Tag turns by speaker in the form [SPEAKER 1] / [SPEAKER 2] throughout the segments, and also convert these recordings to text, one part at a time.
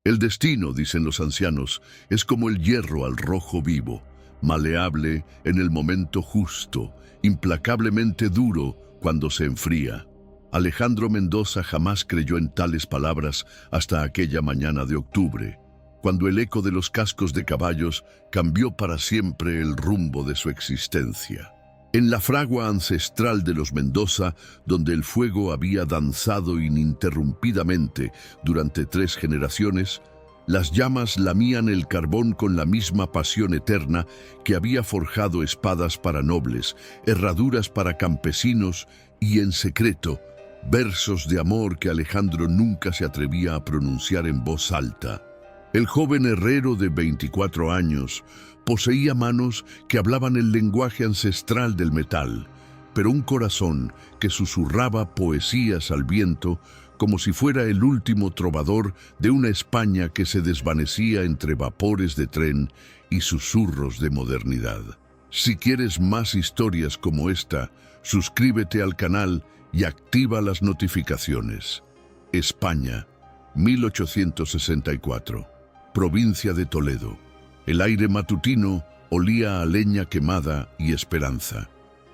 [SPEAKER 1] El destino, dicen los ancianos, es como el hierro al rojo vivo, maleable en el momento justo, implacablemente duro cuando se enfría. Alejandro Mendoza jamás creyó en tales palabras hasta aquella mañana de octubre, cuando el eco de los cascos de caballos cambió para siempre el rumbo de su existencia. En la fragua ancestral de los Mendoza, donde el fuego había danzado ininterrumpidamente durante 3 generaciones, las llamas lamían el carbón con la misma pasión eterna que había forjado espadas para nobles, herraduras para campesinos y, en secreto, versos de amor que Alejandro nunca se atrevía a pronunciar en voz alta. El joven herrero de 24 años poseía manos que hablaban el lenguaje ancestral del metal, pero un corazón que susurraba poesías al viento como si fuera el último trovador de una España que se desvanecía entre vapores de tren y susurros de modernidad. Si quieres más historias como esta, suscríbete al canal y activa las notificaciones. España, 1864. Provincia de Toledo. El aire matutino olía a leña quemada y esperanza.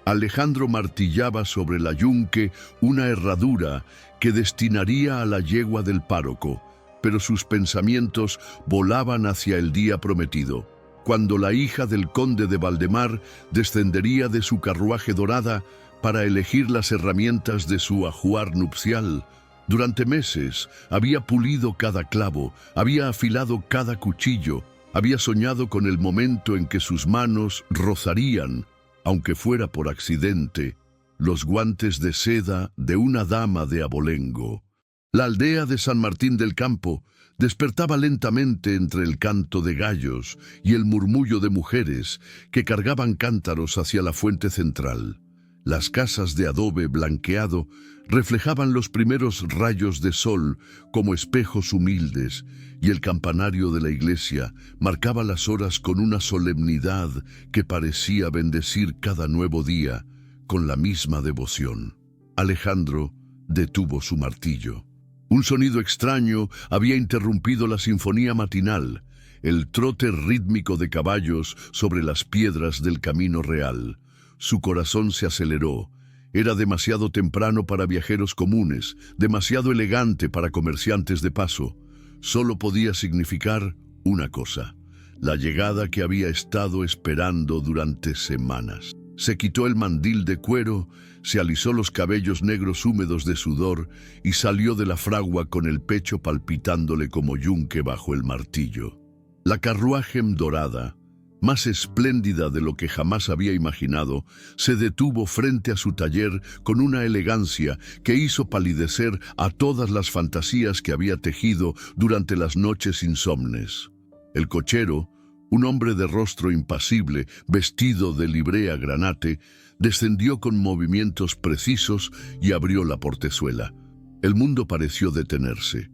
[SPEAKER 1] Alejandro martillaba sobre la yunque una herradura que destinaría a la yegua del párroco, pero sus pensamientos volaban hacia el día prometido, cuando la hija del conde de Valdemar descendería de su carruaje dorada para elegir las herramientas de su ajuar nupcial. Durante meses había pulido cada clavo, había afilado cada cuchillo, había soñado con el momento en que sus manos rozarían, aunque fuera por accidente, los guantes de seda de una dama de abolengo. La aldea de San Martín del Campo despertaba lentamente entre el canto de gallos y el murmullo de mujeres que cargaban cántaros hacia la fuente central. Las casas de adobe blanqueado reflejaban los primeros rayos de sol como espejos humildes, y el campanario de la iglesia marcaba las horas con una solemnidad que parecía bendecir cada nuevo día con la misma devoción. Alejandro detuvo su martillo. Un sonido extraño había interrumpido la sinfonía matinal, el trote rítmico de caballos sobre las piedras del camino real. Su corazón se aceleró. Era demasiado temprano para viajeros comunes, demasiado elegante para comerciantes de paso. Solo podía significar una cosa: la llegada que había estado esperando durante semanas. Se quitó el mandil de cuero, se alisó los cabellos negros húmedos de sudor y salió de la fragua con el pecho palpitándole como yunque bajo el martillo. La carruaje dorada, más espléndida de lo que jamás había imaginado, se detuvo frente a su taller con una elegancia que hizo palidecer a todas las fantasías que había tejido durante las noches insomnes. El cochero, un hombre de rostro impasible, vestido de librea granate, descendió con movimientos precisos y abrió la portezuela. El mundo pareció detenerse.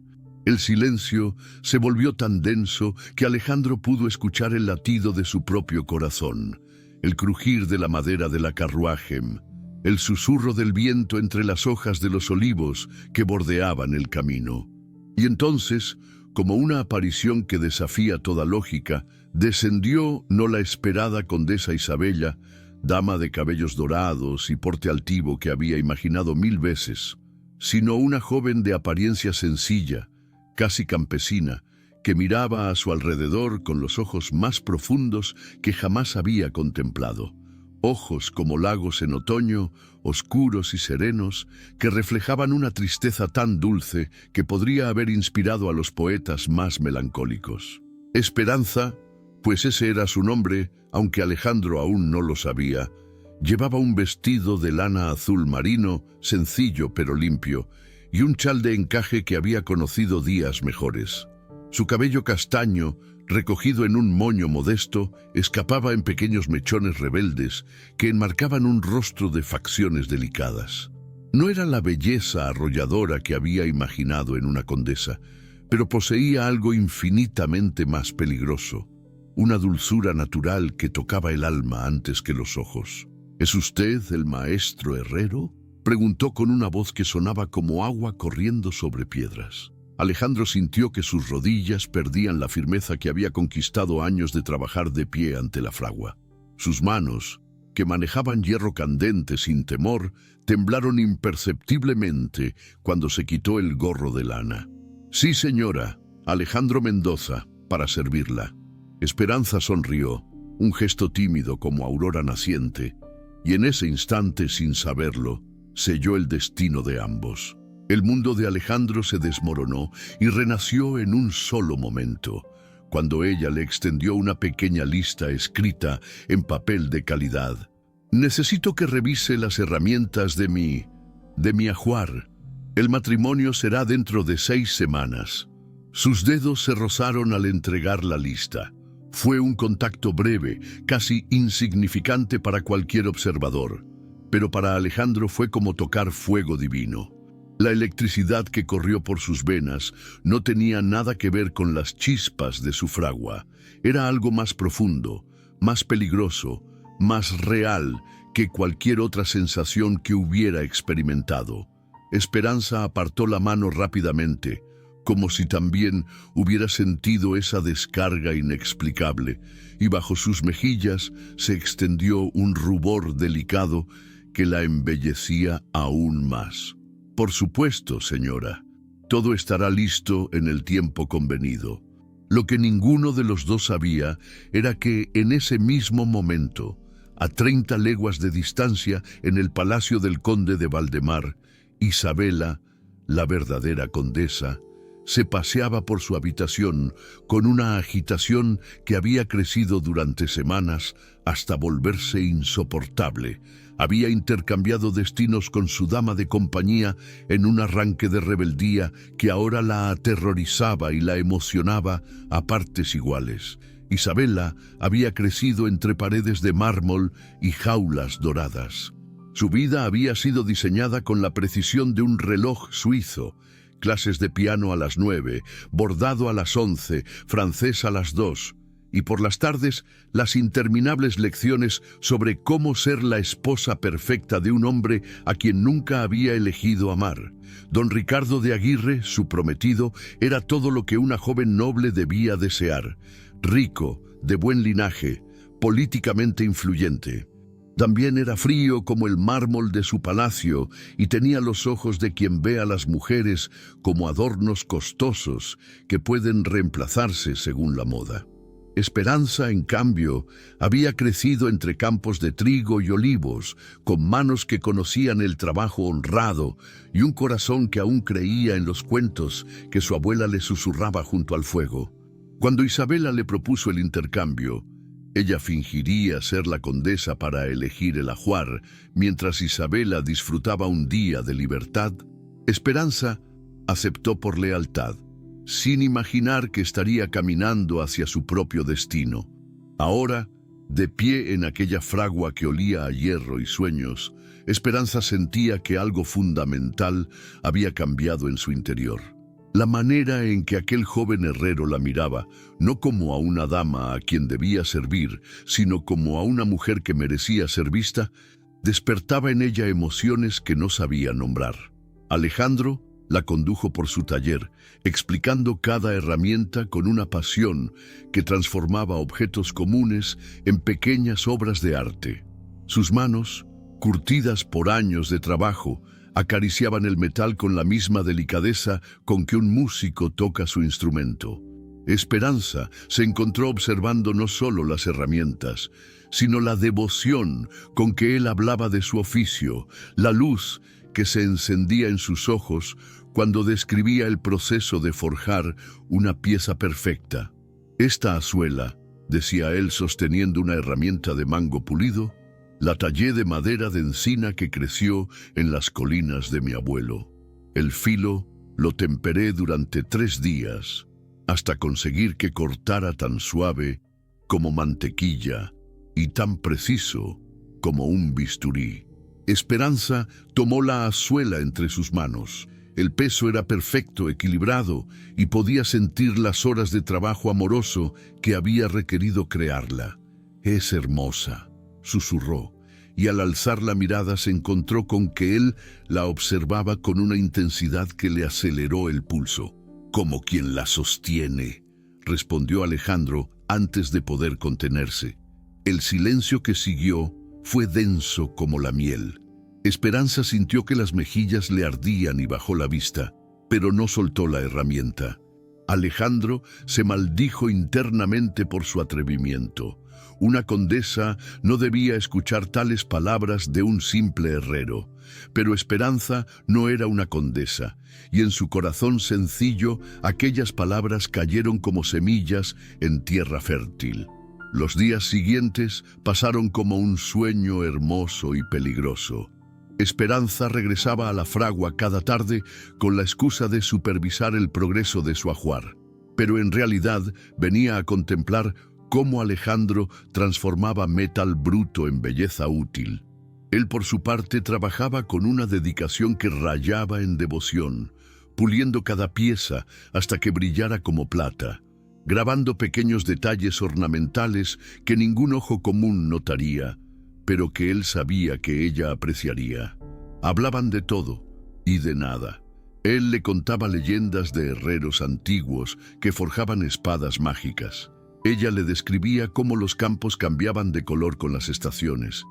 [SPEAKER 1] El silencio se volvió tan denso que Alejandro pudo escuchar el latido de su propio corazón, el crujir de la madera de la carruaje, el susurro del viento entre las hojas de los olivos que bordeaban el camino. Y entonces, como una aparición que desafía toda lógica, descendió no la esperada condesa Isabella, dama de cabellos dorados y porte altivo que había imaginado 1000 veces, sino una joven de apariencia sencilla, casi campesina, que miraba a su alrededor con los ojos más profundos que jamás había contemplado. Ojos como lagos en otoño, oscuros y serenos, que reflejaban una tristeza tan dulce que podría haber inspirado a los poetas más melancólicos. Esperanza, pues ese era su nombre, aunque Alejandro aún no lo sabía, llevaba un vestido de lana azul marino, sencillo pero limpio, y un chal de encaje que había conocido días mejores. Su cabello castaño, recogido en un moño modesto, escapaba en pequeños mechones rebeldes que enmarcaban un rostro de facciones delicadas. No era la belleza arrolladora que había imaginado en una condesa, pero poseía algo infinitamente más peligroso, una dulzura natural que tocaba el alma antes que los ojos. ¿Es usted el maestro herrero?, preguntó con una voz que sonaba como agua corriendo sobre piedras. Alejandro sintió que sus rodillas perdían la firmeza que había conquistado años de trabajar de pie ante la fragua. Sus manos, que manejaban hierro candente sin temor, temblaron imperceptiblemente cuando se quitó el gorro de lana. «Sí, señora, Alejandro Mendoza, para servirla». Esperanza sonrió, un gesto tímido como aurora naciente, y en ese instante, sin saberlo, selló el destino de ambos. El mundo de Alejandro se desmoronó y renació en un solo momento, cuando ella le extendió una pequeña lista escrita en papel de calidad. «Necesito que revise las herramientas de mi ajuar. El matrimonio será dentro de 6 semanas». Sus dedos se rozaron al entregar la lista. Fue un contacto breve, casi insignificante para cualquier observador, pero para Alejandro fue como tocar fuego divino. La electricidad que corrió por sus venas no tenía nada que ver con las chispas de su fragua. Era algo más profundo, más peligroso, más real que cualquier otra sensación que hubiera experimentado. Esperanza apartó la mano rápidamente, como si también hubiera sentido esa descarga inexplicable, y bajo sus mejillas se extendió un rubor delicado que la embellecía aún más. «Por supuesto, señora. Todo estará listo en el tiempo convenido». Lo que ninguno de los dos sabía era que en ese mismo momento, a 30 leguas de distancia en el palacio del conde de Valdemar, Isabela, la verdadera condesa, se paseaba por su habitación con una agitación que había crecido durante semanas hasta volverse insoportable. Había intercambiado destinos con su dama de compañía en un arranque de rebeldía que ahora la aterrorizaba y la emocionaba a partes iguales. Isabela había crecido entre paredes de mármol y jaulas doradas. Su vida había sido diseñada con la precisión de un reloj suizo: clases de piano a las 9, bordado a las 11, francés a las 2, y por las tardes las interminables lecciones sobre cómo ser la esposa perfecta de un hombre a quien nunca había elegido amar. Don Ricardo de Aguirre, su prometido, era todo lo que una joven noble debía desear: rico, de buen linaje, políticamente influyente. También era frío como el mármol de su palacio y tenía los ojos de quien ve a las mujeres como adornos costosos que pueden reemplazarse según la moda. Esperanza, en cambio, había crecido entre campos de trigo y olivos, con manos que conocían el trabajo honrado y un corazón que aún creía en los cuentos que su abuela le susurraba junto al fuego. Cuando Isabela le propuso el intercambio, ella fingiría ser la condesa para elegir el ajuar, mientras Isabela disfrutaba un día de libertad. Esperanza aceptó por lealtad, sin imaginar que estaría caminando hacia su propio destino. Ahora, de pie en aquella fragua que olía a hierro y sueños, Esperanza sentía que algo fundamental había cambiado en su interior. La manera en que aquel joven herrero la miraba, no como a una dama a quien debía servir, sino como a una mujer que merecía ser vista, despertaba en ella emociones que no sabía nombrar. Alejandro la condujo por su taller, explicando cada herramienta con una pasión que transformaba objetos comunes en pequeñas obras de arte. Sus manos, curtidas por años de trabajo, acariciaban el metal con la misma delicadeza con que un músico toca su instrumento. Esperanza se encontró observando no solo las herramientas, sino la devoción con que él hablaba de su oficio, la luz que se encendía en sus ojos cuando describía el proceso de forjar una pieza perfecta. «Esta azuela», decía él sosteniendo una herramienta de mango pulido, «la tallé de madera de encina que creció en las colinas de mi abuelo. El filo lo temperé durante 3 días, hasta conseguir que cortara tan suave como mantequilla y tan preciso como un bisturí». Esperanza tomó la azuela entre sus manos. El peso era perfecto, equilibrado, y podía sentir las horas de trabajo amoroso que había requerido crearla. «Es hermosa», susurró, y al alzar la mirada se encontró con que él la observaba con una intensidad que le aceleró el pulso. como quien la sostiene, respondió Alejandro antes de poder contenerse. El silencio que siguió fue denso como la miel. Esperanza sintió que las mejillas le ardían y bajó la vista, pero no soltó la herramienta. Alejandro se maldijo internamente por su atrevimiento. Una condesa no debía escuchar tales palabras de un simple herrero, pero Esperanza no era una condesa, y en su corazón sencillo aquellas palabras cayeron como semillas en tierra fértil. Los días siguientes pasaron como un sueño hermoso y peligroso. Esperanza regresaba a la fragua cada tarde con la excusa de supervisar el progreso de su ajuar, pero en realidad venía a contemplar cómo Alejandro transformaba metal bruto en belleza útil. Él por su parte trabajaba con una dedicación que rayaba en devoción, puliendo cada pieza hasta que brillara como plata, grabando pequeños detalles ornamentales que ningún ojo común notaría, pero que él sabía que ella apreciaría. Hablaban de todo y de nada. Él le contaba leyendas de herreros antiguos que forjaban espadas mágicas. Ella le describía cómo los campos cambiaban de color con las estaciones,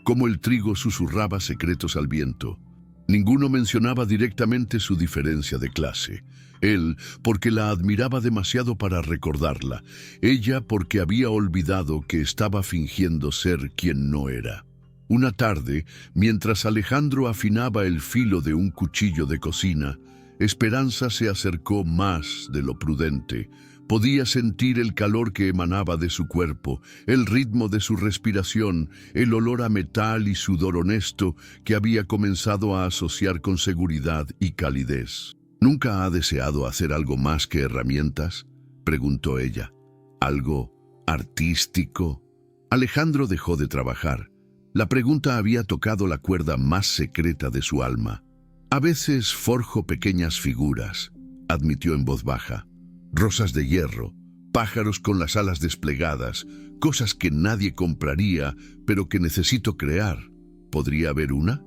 [SPEAKER 1] cómo el trigo susurraba secretos al viento. Ninguno mencionaba directamente su diferencia de clase. Él, porque la admiraba demasiado para recordarla. Ella, porque había olvidado que estaba fingiendo ser quien no era. Una tarde, mientras Alejandro afinaba el filo de un cuchillo de cocina, Esperanza se acercó más de lo prudente. Podía sentir el calor que emanaba de su cuerpo, el ritmo de su respiración, el olor a metal y sudor honesto que había comenzado a asociar con seguridad y calidez. ¿Nunca ha deseado hacer algo más que herramientas?, preguntó ella. ¿Algo artístico? Alejandro dejó de trabajar. La pregunta había tocado la cuerda más secreta de su alma. A veces forjo pequeñas figuras, admitió en voz baja. Rosas de hierro, pájaros con las alas desplegadas, cosas que nadie compraría, pero que necesito crear. ¿Podría haber una?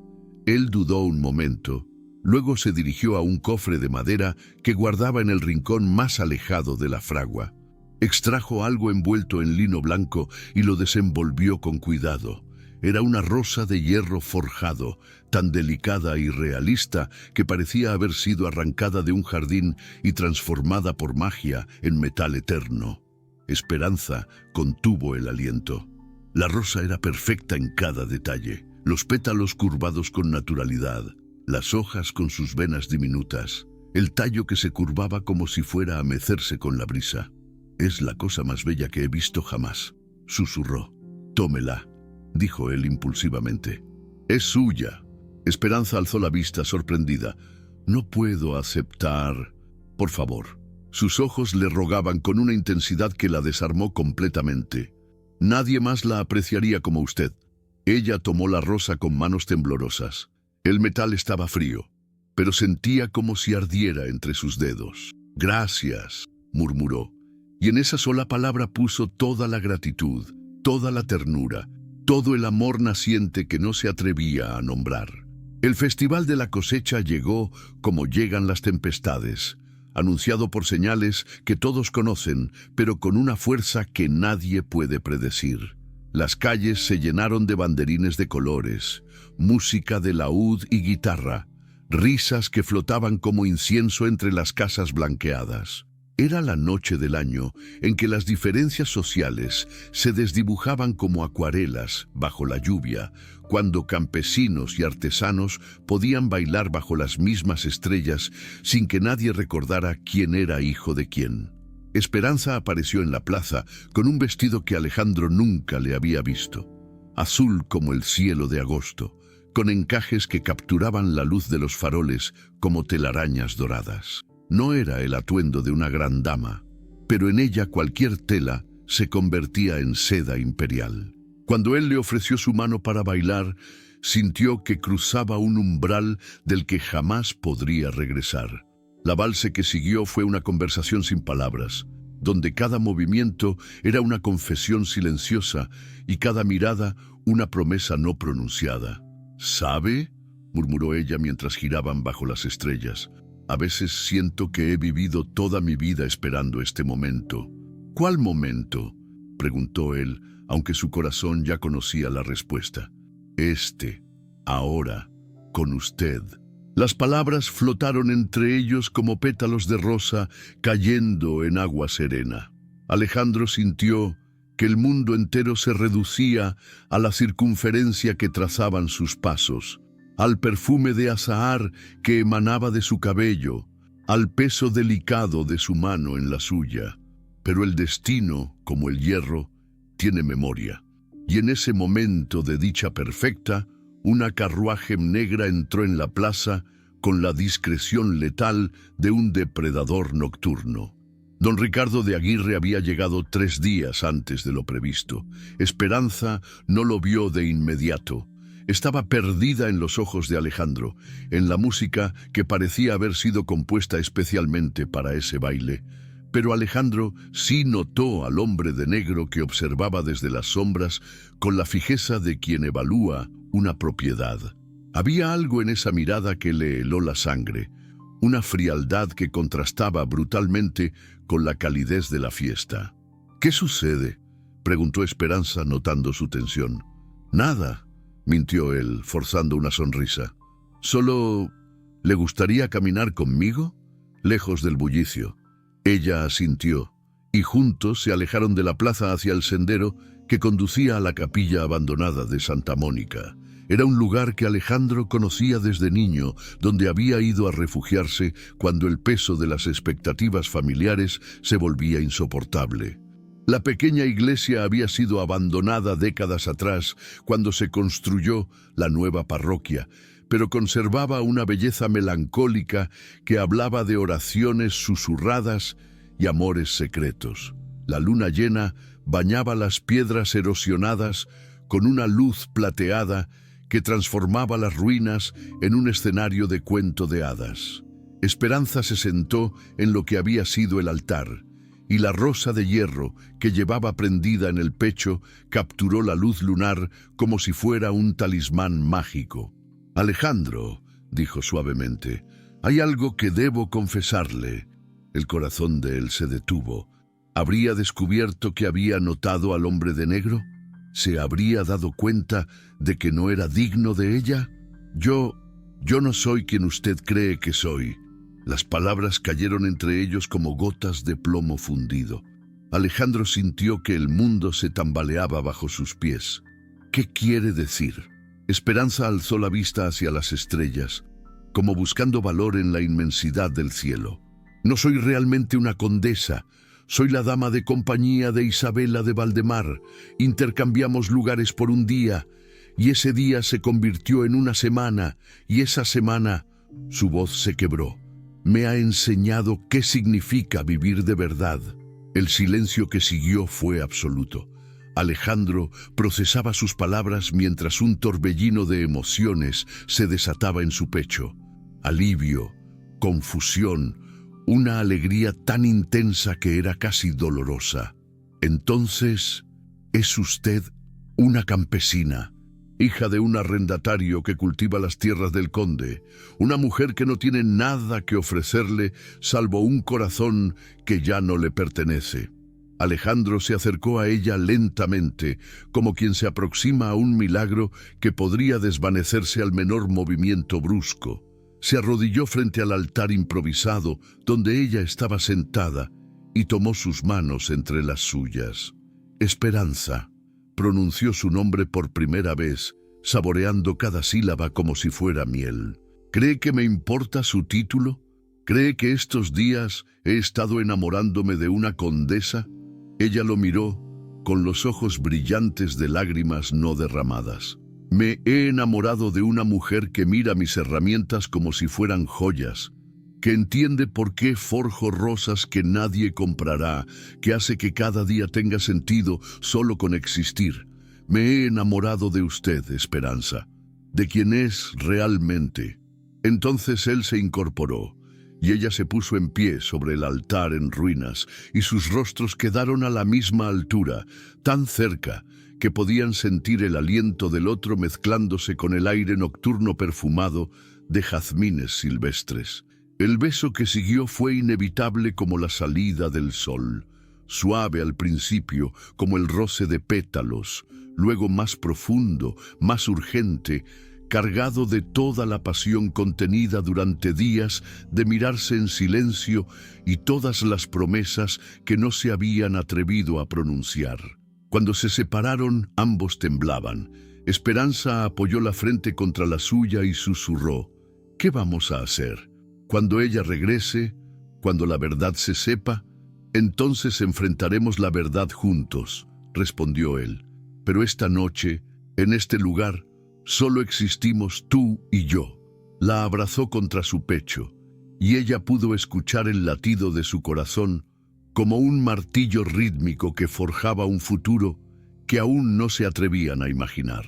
[SPEAKER 1] Él dudó un momento. Luego se dirigió a un cofre de madera que guardaba en el rincón más alejado de la fragua. Extrajo algo envuelto en lino blanco y lo desenvolvió con cuidado. Era una rosa de hierro forjado, tan delicada y realista que parecía haber sido arrancada de un jardín y transformada por magia en metal eterno. Esperanza contuvo el aliento. La rosa era perfecta en cada detalle, los pétalos curvados con naturalidad, las hojas con sus venas diminutas, el tallo que se curvaba como si fuera a mecerse con la brisa. «Es la cosa más bella que he visto jamás», susurró. «Tómela», dijo él impulsivamente. «Es suya». Esperanza alzó la vista sorprendida. «No puedo aceptar. Por favor». Sus ojos le rogaban con una intensidad que la desarmó completamente. «Nadie más la apreciaría como usted». Ella tomó la rosa con manos temblorosas. El metal estaba frío, pero sentía como si ardiera entre sus dedos. «Gracias», murmuró, y en esa sola palabra puso toda la gratitud, toda la ternura, todo el amor naciente que no se atrevía a nombrar. El festival de la cosecha llegó como llegan las tempestades, anunciado por señales que todos conocen, pero con una fuerza que nadie puede predecir. Las calles se llenaron de banderines de colores, música de laúd y guitarra, risas que flotaban como incienso entre las casas blanqueadas. Era la noche del año en que las diferencias sociales se desdibujaban como acuarelas bajo la lluvia, cuando campesinos y artesanos podían bailar bajo las mismas estrellas sin que nadie recordara quién era hijo de quién. Esperanza apareció en la plaza con un vestido que Alejandro nunca le había visto, azul como el cielo de agosto, con encajes que capturaban la luz de los faroles como telarañas doradas. No era el atuendo de una gran dama, pero en ella cualquier tela se convertía en seda imperial. Cuando él le ofreció su mano para bailar, sintió que cruzaba un umbral del que jamás podría regresar. La valse que siguió fue una conversación sin palabras, donde cada movimiento era una confesión silenciosa y cada mirada una promesa no pronunciada. «¿Sabe?», murmuró ella mientras giraban bajo las estrellas. A veces siento que he vivido toda mi vida esperando este momento. ¿Cuál momento?, preguntó él, aunque su corazón ya conocía la respuesta. Ahora, con usted. Las palabras flotaron entre ellos como pétalos de rosa cayendo en agua serena. Alejandro sintió que el mundo entero se reducía a la circunferencia que trazaban sus pasos, al perfume de azahar que emanaba de su cabello, al peso delicado de su mano en la suya. Pero el destino, como el hierro, tiene memoria. Y en ese momento de dicha perfecta, una carruaje negra entró en la plaza con la discreción letal de un depredador nocturno. Don Ricardo de Aguirre había llegado 3 días antes de lo previsto. Esperanza no lo vio de inmediato. Estaba perdida en los ojos de Alejandro, en la música que parecía haber sido compuesta especialmente para ese baile. Pero Alejandro sí notó al hombre de negro que observaba desde las sombras con la fijeza de quien evalúa una propiedad. Había algo en esa mirada que le heló la sangre, una frialdad que contrastaba brutalmente con la calidez de la fiesta. «¿Qué sucede?», preguntó Esperanza notando su tensión. «Nada», mintió él, forzando una sonrisa. «Solo... ¿le gustaría caminar conmigo?», lejos del bullicio. Ella asintió, y juntos se alejaron de la plaza hacia el sendero que conducía a la capilla abandonada de Santa Mónica. Era un lugar que Alejandro conocía desde niño, donde había ido a refugiarse cuando el peso de las expectativas familiares se volvía insoportable. La pequeña iglesia había sido abandonada décadas atrás, cuando se construyó la nueva parroquia, pero conservaba una belleza melancólica que hablaba de oraciones susurradas y amores secretos. La luna llena bañaba las piedras erosionadas con una luz plateada que transformaba las ruinas en un escenario de cuento de hadas. Esperanza se sentó en lo que había sido el altar, y la rosa de hierro que llevaba prendida en el pecho capturó la luz lunar como si fuera un talismán mágico. «Alejandro», dijo suavemente, «hay algo que debo confesarle». El corazón de él se detuvo. ¿Habría descubierto que había notado al hombre de negro? ¿Se habría dado cuenta de que no era digno de ella? Yo no soy quien usted cree que soy». Las palabras cayeron entre ellos como gotas de plomo fundido. Alejandro sintió que el mundo se tambaleaba bajo sus pies. ¿Qué quiere decir? Esperanza alzó la vista hacia las estrellas, como buscando valor en la inmensidad del cielo. «No soy realmente una condesa. Soy la dama de compañía de Isabela de Valdemar. Intercambiamos lugares por un día, y ese día se convirtió en una semana, y esa semana...» Su voz se quebró. «Me ha enseñado qué significa vivir de verdad». El silencio que siguió fue absoluto. Alejandro procesaba sus palabras mientras un torbellino de emociones se desataba en su pecho. Alivio, confusión, una alegría tan intensa que era casi dolorosa. «Entonces, ¿es usted una campesina, hija de un arrendatario que cultiva las tierras del conde, una mujer que no tiene nada que ofrecerle salvo un corazón que ya no le pertenece?» Alejandro se acercó a ella lentamente, como quien se aproxima a un milagro que podría desvanecerse al menor movimiento brusco. Se arrodilló frente al altar improvisado donde ella estaba sentada y tomó sus manos entre las suyas. «Esperanza», pronunció su nombre por primera vez, saboreando cada sílaba como si fuera miel. «¿Cree que me importa su título? ¿Cree que estos días he estado enamorándome de una condesa?» Ella lo miró con los ojos brillantes de lágrimas no derramadas. «Me he enamorado de una mujer que mira mis herramientas como si fueran joyas, que entiende por qué forjo rosas que nadie comprará, que hace que cada día tenga sentido solo con existir. Me he enamorado de usted, Esperanza, de quien es realmente». Entonces él se incorporó, y ella se puso en pie sobre el altar en ruinas, y sus rostros quedaron a la misma altura, tan cerca que podían sentir el aliento del otro mezclándose con el aire nocturno perfumado de jazmines silvestres. El beso que siguió fue inevitable como la salida del sol, suave al principio como el roce de pétalos, luego más profundo, más urgente, cargado de toda la pasión contenida durante días de mirarse en silencio y todas las promesas que no se habían atrevido a pronunciar. Cuando se separaron, ambos temblaban. Esperanza apoyó la frente contra la suya y susurró: ¿qué vamos a hacer? Cuando ella regrese, cuando la verdad se sepa, entonces enfrentaremos la verdad juntos, respondió él. Pero esta noche, en este lugar, solo existimos tú y yo. La abrazó contra su pecho, y ella pudo escuchar el latido de su corazón como un martillo rítmico que forjaba un futuro que aún no se atrevían a imaginar.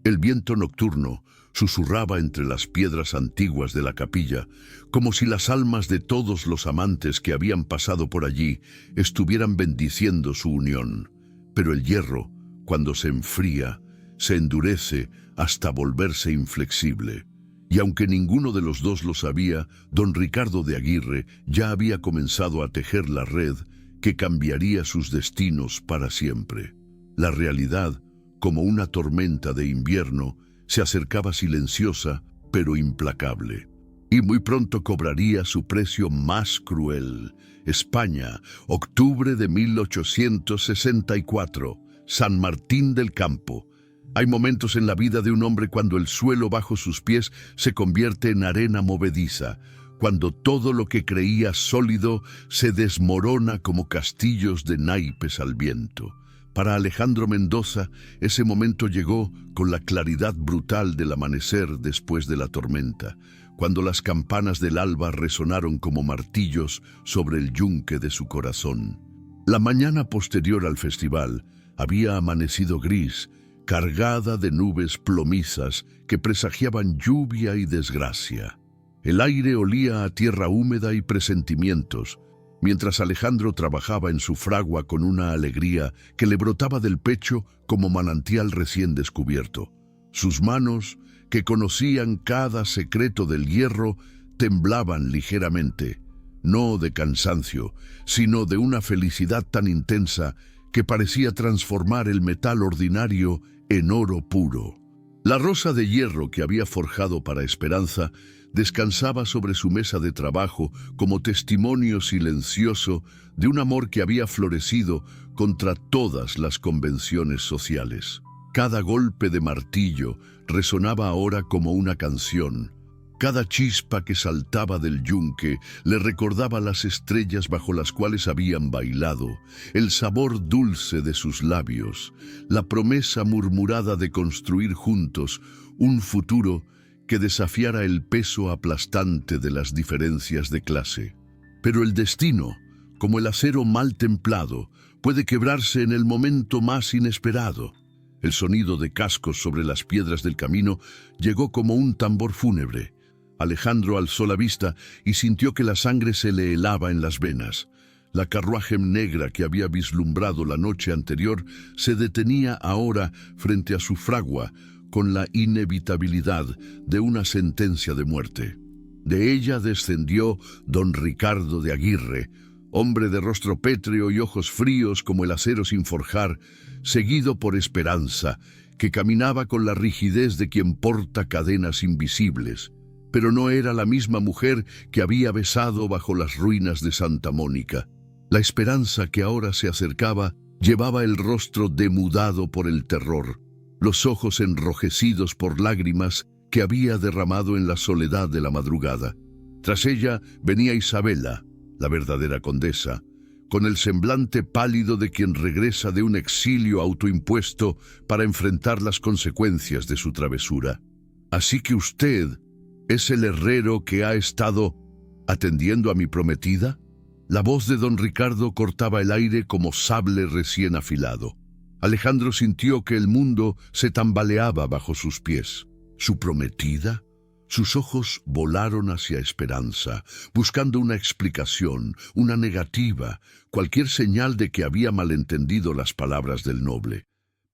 [SPEAKER 1] El viento nocturno susurraba entre las piedras antiguas de la capilla, como si las almas de todos los amantes que habían pasado por allí estuvieran bendiciendo su unión. Pero el hierro, cuando se enfría, se endurece hasta volverse inflexible. Y aunque ninguno de los dos lo sabía, don Ricardo de Aguirre ya había comenzado a tejer la red que cambiaría sus destinos para siempre. La realidad, como una tormenta de invierno, se acercaba silenciosa, pero implacable. Y muy pronto cobraría su precio más cruel. España, octubre de 1864, San Martín del Campo. Hay momentos en la vida de un hombre cuando el suelo bajo sus pies se convierte en arena movediza, cuando todo lo que creía sólido se desmorona como castillos de naipes al viento. Para Alejandro Mendoza, ese momento llegó con la claridad brutal del amanecer después de la tormenta, cuando las campanas del alba resonaron como martillos sobre el yunque de su corazón. La mañana posterior al festival había amanecido gris, cargada de nubes plomizas que presagiaban lluvia y desgracia. El aire olía a tierra húmeda y presentimientos, mientras Alejandro trabajaba en su fragua con una alegría que le brotaba del pecho como manantial recién descubierto. Sus manos, que conocían cada secreto del hierro, temblaban ligeramente, no de cansancio, sino de una felicidad tan intensa que parecía transformar el metal ordinario en oro puro. La rosa de hierro que había forjado para Esperanza descansaba sobre su mesa de trabajo como testimonio silencioso de un amor que había florecido contra todas las convenciones sociales. Cada golpe de martillo resonaba ahora como una canción. Cada chispa que saltaba del yunque le recordaba las estrellas bajo las cuales habían bailado, el sabor dulce de sus labios, la promesa murmurada de construir juntos un futuro que desafiara el peso aplastante de las diferencias de clase. Pero el destino, como el acero mal templado, puede quebrarse en el momento más inesperado. El sonido de cascos sobre las piedras del camino llegó como un tambor fúnebre. Alejandro alzó la vista y sintió que la sangre se le helaba en las venas. La carruaje negra que había vislumbrado la noche anterior se detenía ahora frente a su fragua con la inevitabilidad de una sentencia de muerte. De ella descendió don Ricardo de Aguirre, hombre de rostro pétreo y ojos fríos como el acero sin forjar, seguido por Esperanza, que caminaba con la rigidez de quien porta cadenas invisibles. Pero no era la misma mujer que había besado bajo las ruinas de Santa Mónica. La Esperanza que ahora se acercaba llevaba el rostro demudado por el terror, los ojos enrojecidos por lágrimas que había derramado en la soledad de la madrugada. Tras ella venía Isabela, la verdadera condesa, con el semblante pálido de quien regresa de un exilio autoimpuesto para enfrentar las consecuencias de su travesura. «Así que usted ¿es el herrero que ha estado atendiendo a mi prometida?» La voz de don Ricardo cortaba el aire como sable recién afilado. Alejandro sintió que el mundo se tambaleaba bajo sus pies. ¿Su prometida? Sus ojos volaron hacia Esperanza, buscando una explicación, una negativa, cualquier señal de que había malentendido las palabras del noble.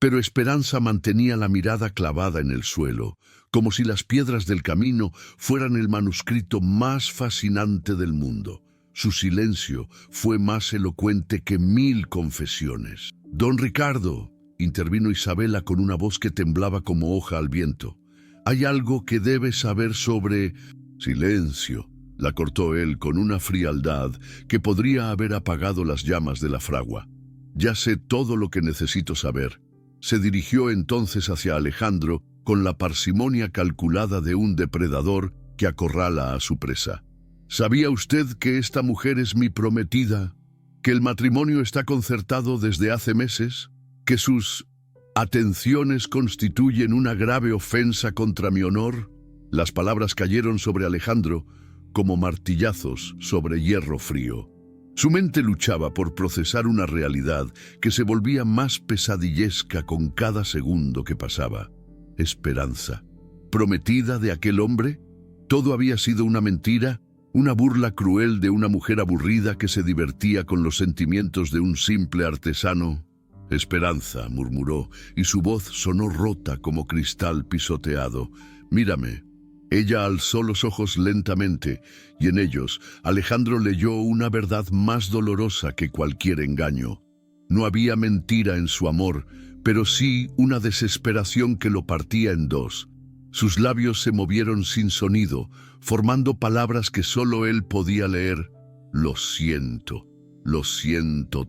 [SPEAKER 1] Pero Esperanza mantenía la mirada clavada en el suelo, como si las piedras del camino fueran el manuscrito más fascinante del mundo. Su silencio fue más elocuente que 1000 confesiones. «Don Ricardo», intervino Isabela con una voz que temblaba como hoja al viento. «Hay algo que debes saber sobre...» «Silencio», la cortó él con una frialdad que podría haber apagado las llamas de la fragua. «Ya sé todo lo que necesito saber». Se dirigió entonces hacia Alejandro con la parsimonia calculada de un depredador que acorrala a su presa. «¿Sabía usted que esta mujer es mi prometida? ¿Que el matrimonio está concertado desde hace meses? ¿Que sus atenciones constituyen una grave ofensa contra mi honor?» Las palabras cayeron sobre Alejandro como martillazos sobre hierro frío. Su mente luchaba por procesar una realidad que se volvía más pesadillesca con cada segundo que pasaba. Esperanza. ¿Prometida de aquel hombre? ¿Todo había sido una mentira? ¿Una burla cruel de una mujer aburrida que se divertía con los sentimientos de un simple artesano? «Esperanza», murmuró, y su voz sonó rota como cristal pisoteado. «Mírame». Ella alzó los ojos lentamente, y en ellos Alejandro leyó una verdad más dolorosa que cualquier engaño. No había mentira en su amor, pero sí una desesperación que lo partía en dos. Sus labios se movieron sin sonido, formando palabras que solo él podía leer. Lo siento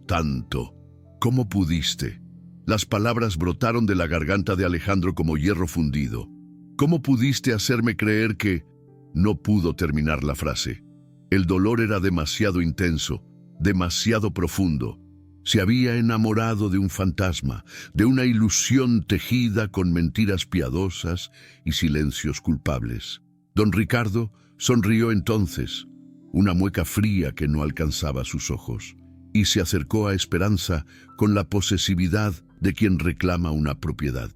[SPEAKER 1] tanto. ¿Cómo pudiste?» Las palabras brotaron de la garganta de Alejandro como hierro fundido. «¿Cómo pudiste hacerme creer que...?» No pudo terminar la frase. El dolor era demasiado intenso, demasiado profundo. Se había enamorado de un fantasma, de una ilusión tejida con mentiras piadosas y silencios culpables. Don Ricardo sonrió entonces, una mueca fría que no alcanzaba sus ojos, y se acercó a Esperanza con la posesividad de quien reclama una propiedad.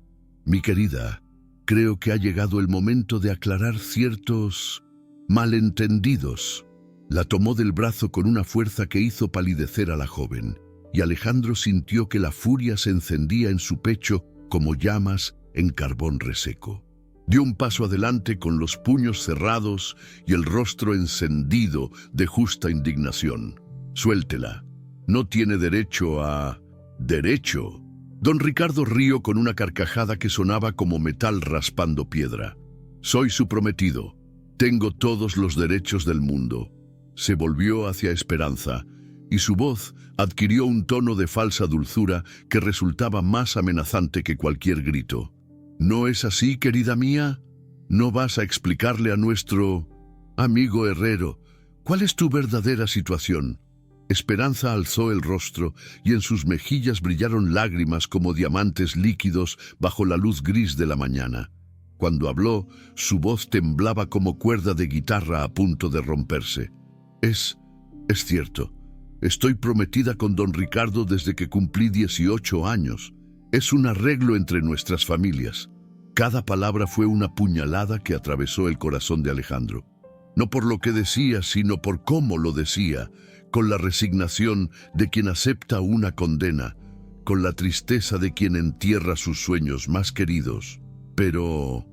[SPEAKER 1] «Mi querida, creo que ha llegado el momento de aclarar ciertos malentendidos». La tomó del brazo con una fuerza que hizo palidecer a la joven, y Alejandro sintió que la furia se encendía en su pecho como llamas en carbón reseco. Dio un paso adelante con los puños cerrados y el rostro encendido de justa indignación. «Suéltela. No tiene derecho a...» «¿Derecho?» Don Ricardo rió con una carcajada que sonaba como metal raspando piedra. «Soy su prometido. Tengo todos los derechos del mundo». Se volvió hacia Esperanza, y su voz adquirió un tono de falsa dulzura que resultaba más amenazante que cualquier grito. «¿No es así, querida mía? ¿No vas a explicarle a nuestro amigo herrero cuál es tu verdadera situación?» Esperanza alzó el rostro y en sus mejillas brillaron lágrimas como diamantes líquidos bajo la luz gris de la mañana. Cuando habló, su voz temblaba como cuerda de guitarra a punto de romperse. Es cierto. Estoy prometida con don Ricardo desde que cumplí 18 años. Es un arreglo entre nuestras familias». Cada palabra fue una puñalada que atravesó el corazón de Alejandro. No por lo que decía, sino por cómo lo decía, con la resignación de quien acepta una condena, con la tristeza de quien entierra sus sueños más queridos. Pero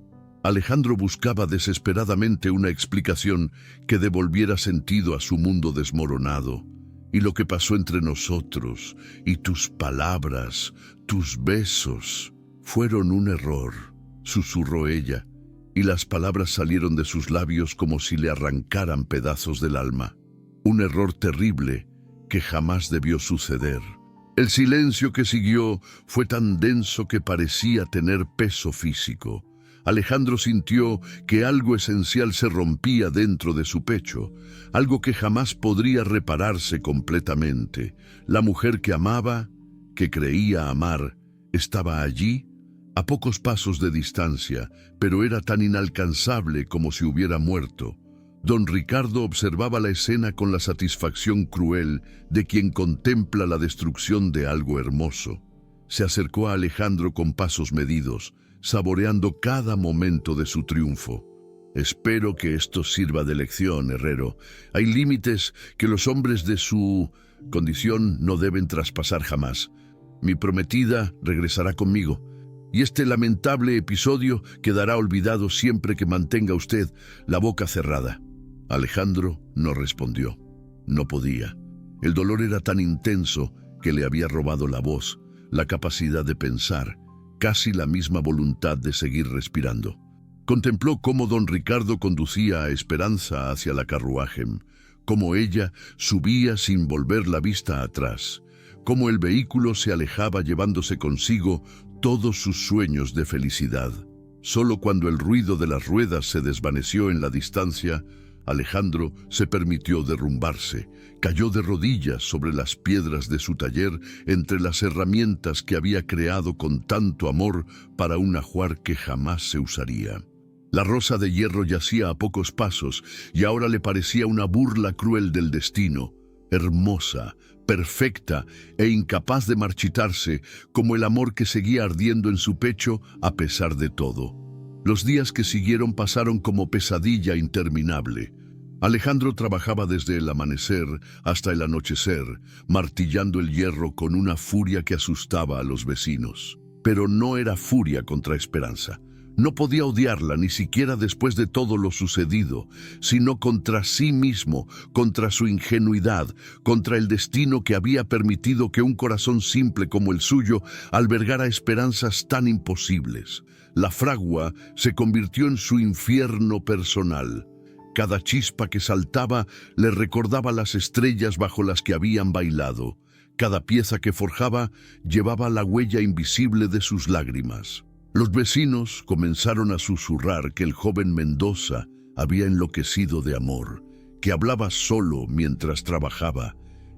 [SPEAKER 1] Alejandro buscaba desesperadamente una explicación que devolviera sentido a su mundo desmoronado. «Y lo que pasó entre nosotros, y tus palabras, tus besos, fueron un error», susurró ella, y las palabras salieron de sus labios como si le arrancaran pedazos del alma. Un error terrible que jamás debió suceder. El silencio que siguió fue tan denso que parecía tener peso físico. Alejandro sintió que algo esencial se rompía dentro de su pecho, algo que jamás podría repararse completamente. La mujer que amaba, que creía amar, estaba allí, a pocos pasos de distancia, pero era tan inalcanzable como si hubiera muerto. Don Ricardo observaba la escena con la satisfacción cruel de quien contempla la destrucción de algo hermoso. Se acercó a Alejandro con pasos medidos, saboreando cada momento de su triunfo. «Espero que esto sirva de lección, herrero. Hay límites que los hombres de su condición no deben traspasar jamás. Mi prometida regresará conmigo, y este lamentable episodio quedará olvidado siempre que mantenga usted la boca cerrada. Alejandro no respondió. No podía. El dolor era tan intenso que le había robado la voz, la capacidad de pensar, casi la misma voluntad de seguir respirando. Contempló cómo don Ricardo conducía a Esperanza hacia la carruaje, cómo ella subía sin volver la vista atrás, cómo el vehículo se alejaba llevándose consigo todos sus sueños de felicidad. Solo cuando el ruido de las ruedas se desvaneció en la distancia, Alejandro se permitió derrumbarse, cayó de rodillas sobre las piedras de su taller entre las herramientas que había creado con tanto amor para un ajuar que jamás se usaría. La rosa de hierro yacía a pocos pasos y ahora le parecía una burla cruel del destino, hermosa, perfecta e incapaz de marchitarse, como el amor que seguía ardiendo en su pecho a pesar de todo. Los días que siguieron pasaron como pesadilla interminable. Alejandro trabajaba desde el amanecer hasta el anochecer, martillando el hierro con una furia que asustaba a los vecinos. Pero no era furia contra Esperanza. No podía odiarla ni siquiera después de todo lo sucedido, sino contra sí mismo, contra su ingenuidad, contra el destino que había permitido que un corazón simple como el suyo albergara esperanzas tan imposibles. La fragua se convirtió en su infierno personal. Cada chispa que saltaba le recordaba las estrellas bajo las que habían bailado. Cada pieza que forjaba llevaba la huella invisible de sus lágrimas. Los vecinos comenzaron a susurrar que el joven Mendoza había enloquecido de amor, que hablaba solo mientras trabajaba,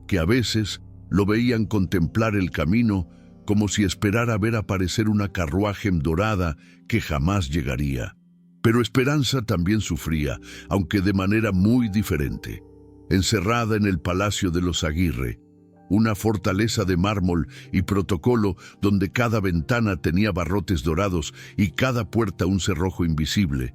[SPEAKER 1] que a veces lo veían contemplar el camino como si esperara ver aparecer una carruaje dorada que jamás llegaría. Pero Esperanza también sufría, aunque de manera muy diferente. Encerrada en el palacio de los Aguirre, una fortaleza de mármol y protocolo donde cada ventana tenía barrotes dorados y cada puerta un cerrojo invisible,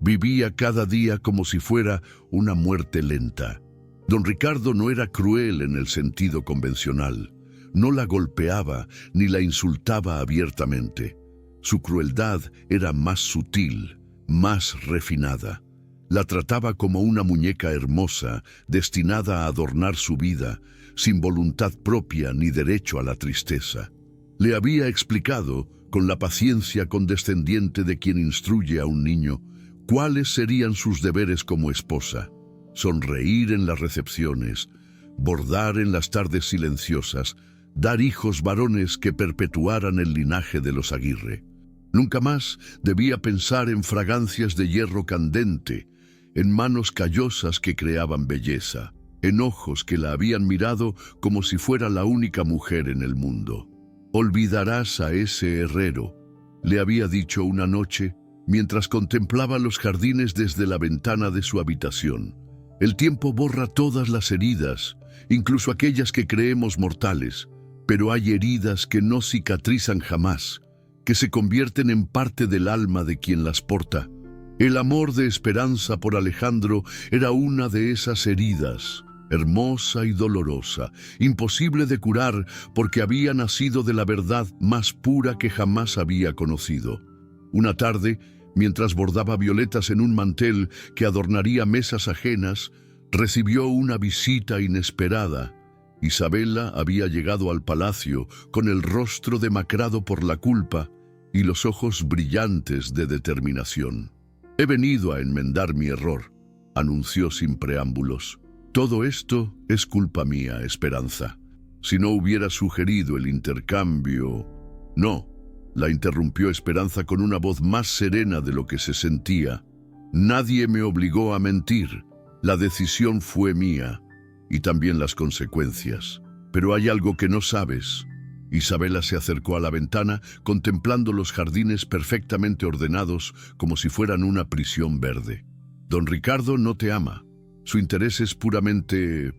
[SPEAKER 1] vivía cada día como si fuera una muerte lenta. Don Ricardo no era cruel en el sentido convencional. No la golpeaba ni la insultaba abiertamente. Su crueldad era más sutil, más refinada. La trataba como una muñeca hermosa, destinada a adornar su vida, sin voluntad propia ni derecho a la tristeza. Le había explicado, con la paciencia condescendiente de quien instruye a un niño, cuáles serían sus deberes como esposa: sonreír en las recepciones, bordar en las tardes silenciosas, dar hijos varones que perpetuaran el linaje de los Aguirre. Nunca más debía pensar en fragancias de hierro candente, en manos callosas que creaban belleza, en ojos que la habían mirado como si fuera la única mujer en el mundo. «Olvidarás a ese herrero», le había dicho una noche, mientras contemplaba los jardines desde la ventana de su habitación. «El tiempo borra todas las heridas, incluso aquellas que creemos mortales, pero hay heridas que no cicatrizan jamás, que se convierten en parte del alma de quien las porta». El amor de Esperanza por Alejandro era una de esas heridas, hermosa y dolorosa, imposible de curar porque había nacido de la verdad más pura que jamás había conocido. Una tarde, mientras bordaba violetas en un mantel que adornaría mesas ajenas, recibió una visita inesperada. Isabela había llegado al palacio con el rostro demacrado por la culpa y los ojos brillantes de determinación. «He venido a enmendar mi error», anunció sin preámbulos. «Todo esto es culpa mía, Esperanza. Si no hubiera sugerido el intercambio...» «No», la interrumpió Esperanza con una voz más serena de lo que se sentía. «Nadie me obligó a mentir. La decisión fue mía, y también las consecuencias. Pero hay algo que no sabes». Isabela se acercó a la ventana, contemplando los jardines perfectamente ordenados como si fueran una prisión verde. «Don Ricardo no te ama. Su interés es puramente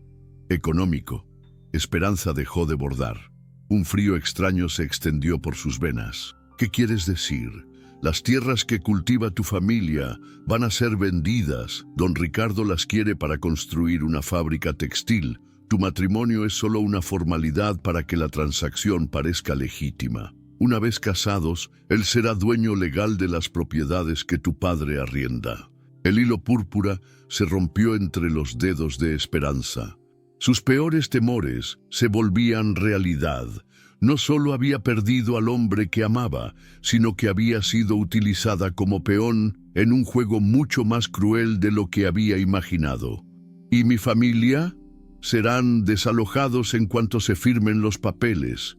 [SPEAKER 1] económico». Esperanza dejó de bordar. Un frío extraño se extendió por sus venas. «¿Qué quieres decir? Las tierras que cultiva tu familia van a ser vendidas. Don Ricardo las quiere para construir una fábrica textil. Tu matrimonio es solo una formalidad para que la transacción parezca legítima. Una vez casados, él será dueño legal de las propiedades que tu padre arrienda. El hilo púrpura se rompió entre los dedos de Esperanza. Sus peores temores se volvían realidad. No solo había perdido al hombre que amaba, sino que había sido utilizada como peón en un juego mucho más cruel de lo que había imaginado. ¿Y mi familia? Serán desalojados en cuanto se firmen los papeles.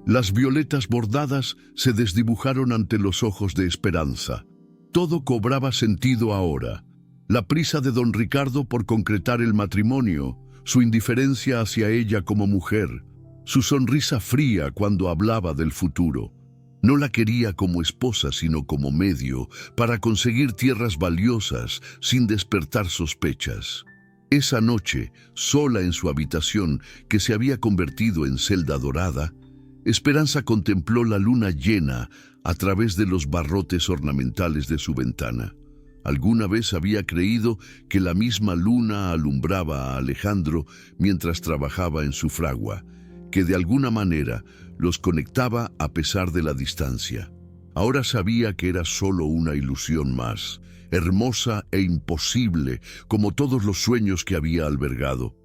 [SPEAKER 1] Las violetas bordadas se desdibujaron ante los ojos de Esperanza. Todo cobraba sentido ahora. La prisa de don Ricardo por concretar el matrimonio, su indiferencia hacia ella como mujer, su sonrisa fría cuando hablaba del futuro. No la quería como esposa, sino como medio para conseguir tierras valiosas sin despertar sospechas. Esa noche, sola en su habitación, que se había convertido en celda dorada, Esperanza contempló la luna llena a través de los barrotes ornamentales de su ventana. Alguna vez había creído que la misma luna alumbraba a Alejandro mientras trabajaba en su fragua, que de alguna manera los conectaba a pesar de la distancia. Ahora sabía que era solo una ilusión más, hermosa e imposible como todos los sueños que había albergado.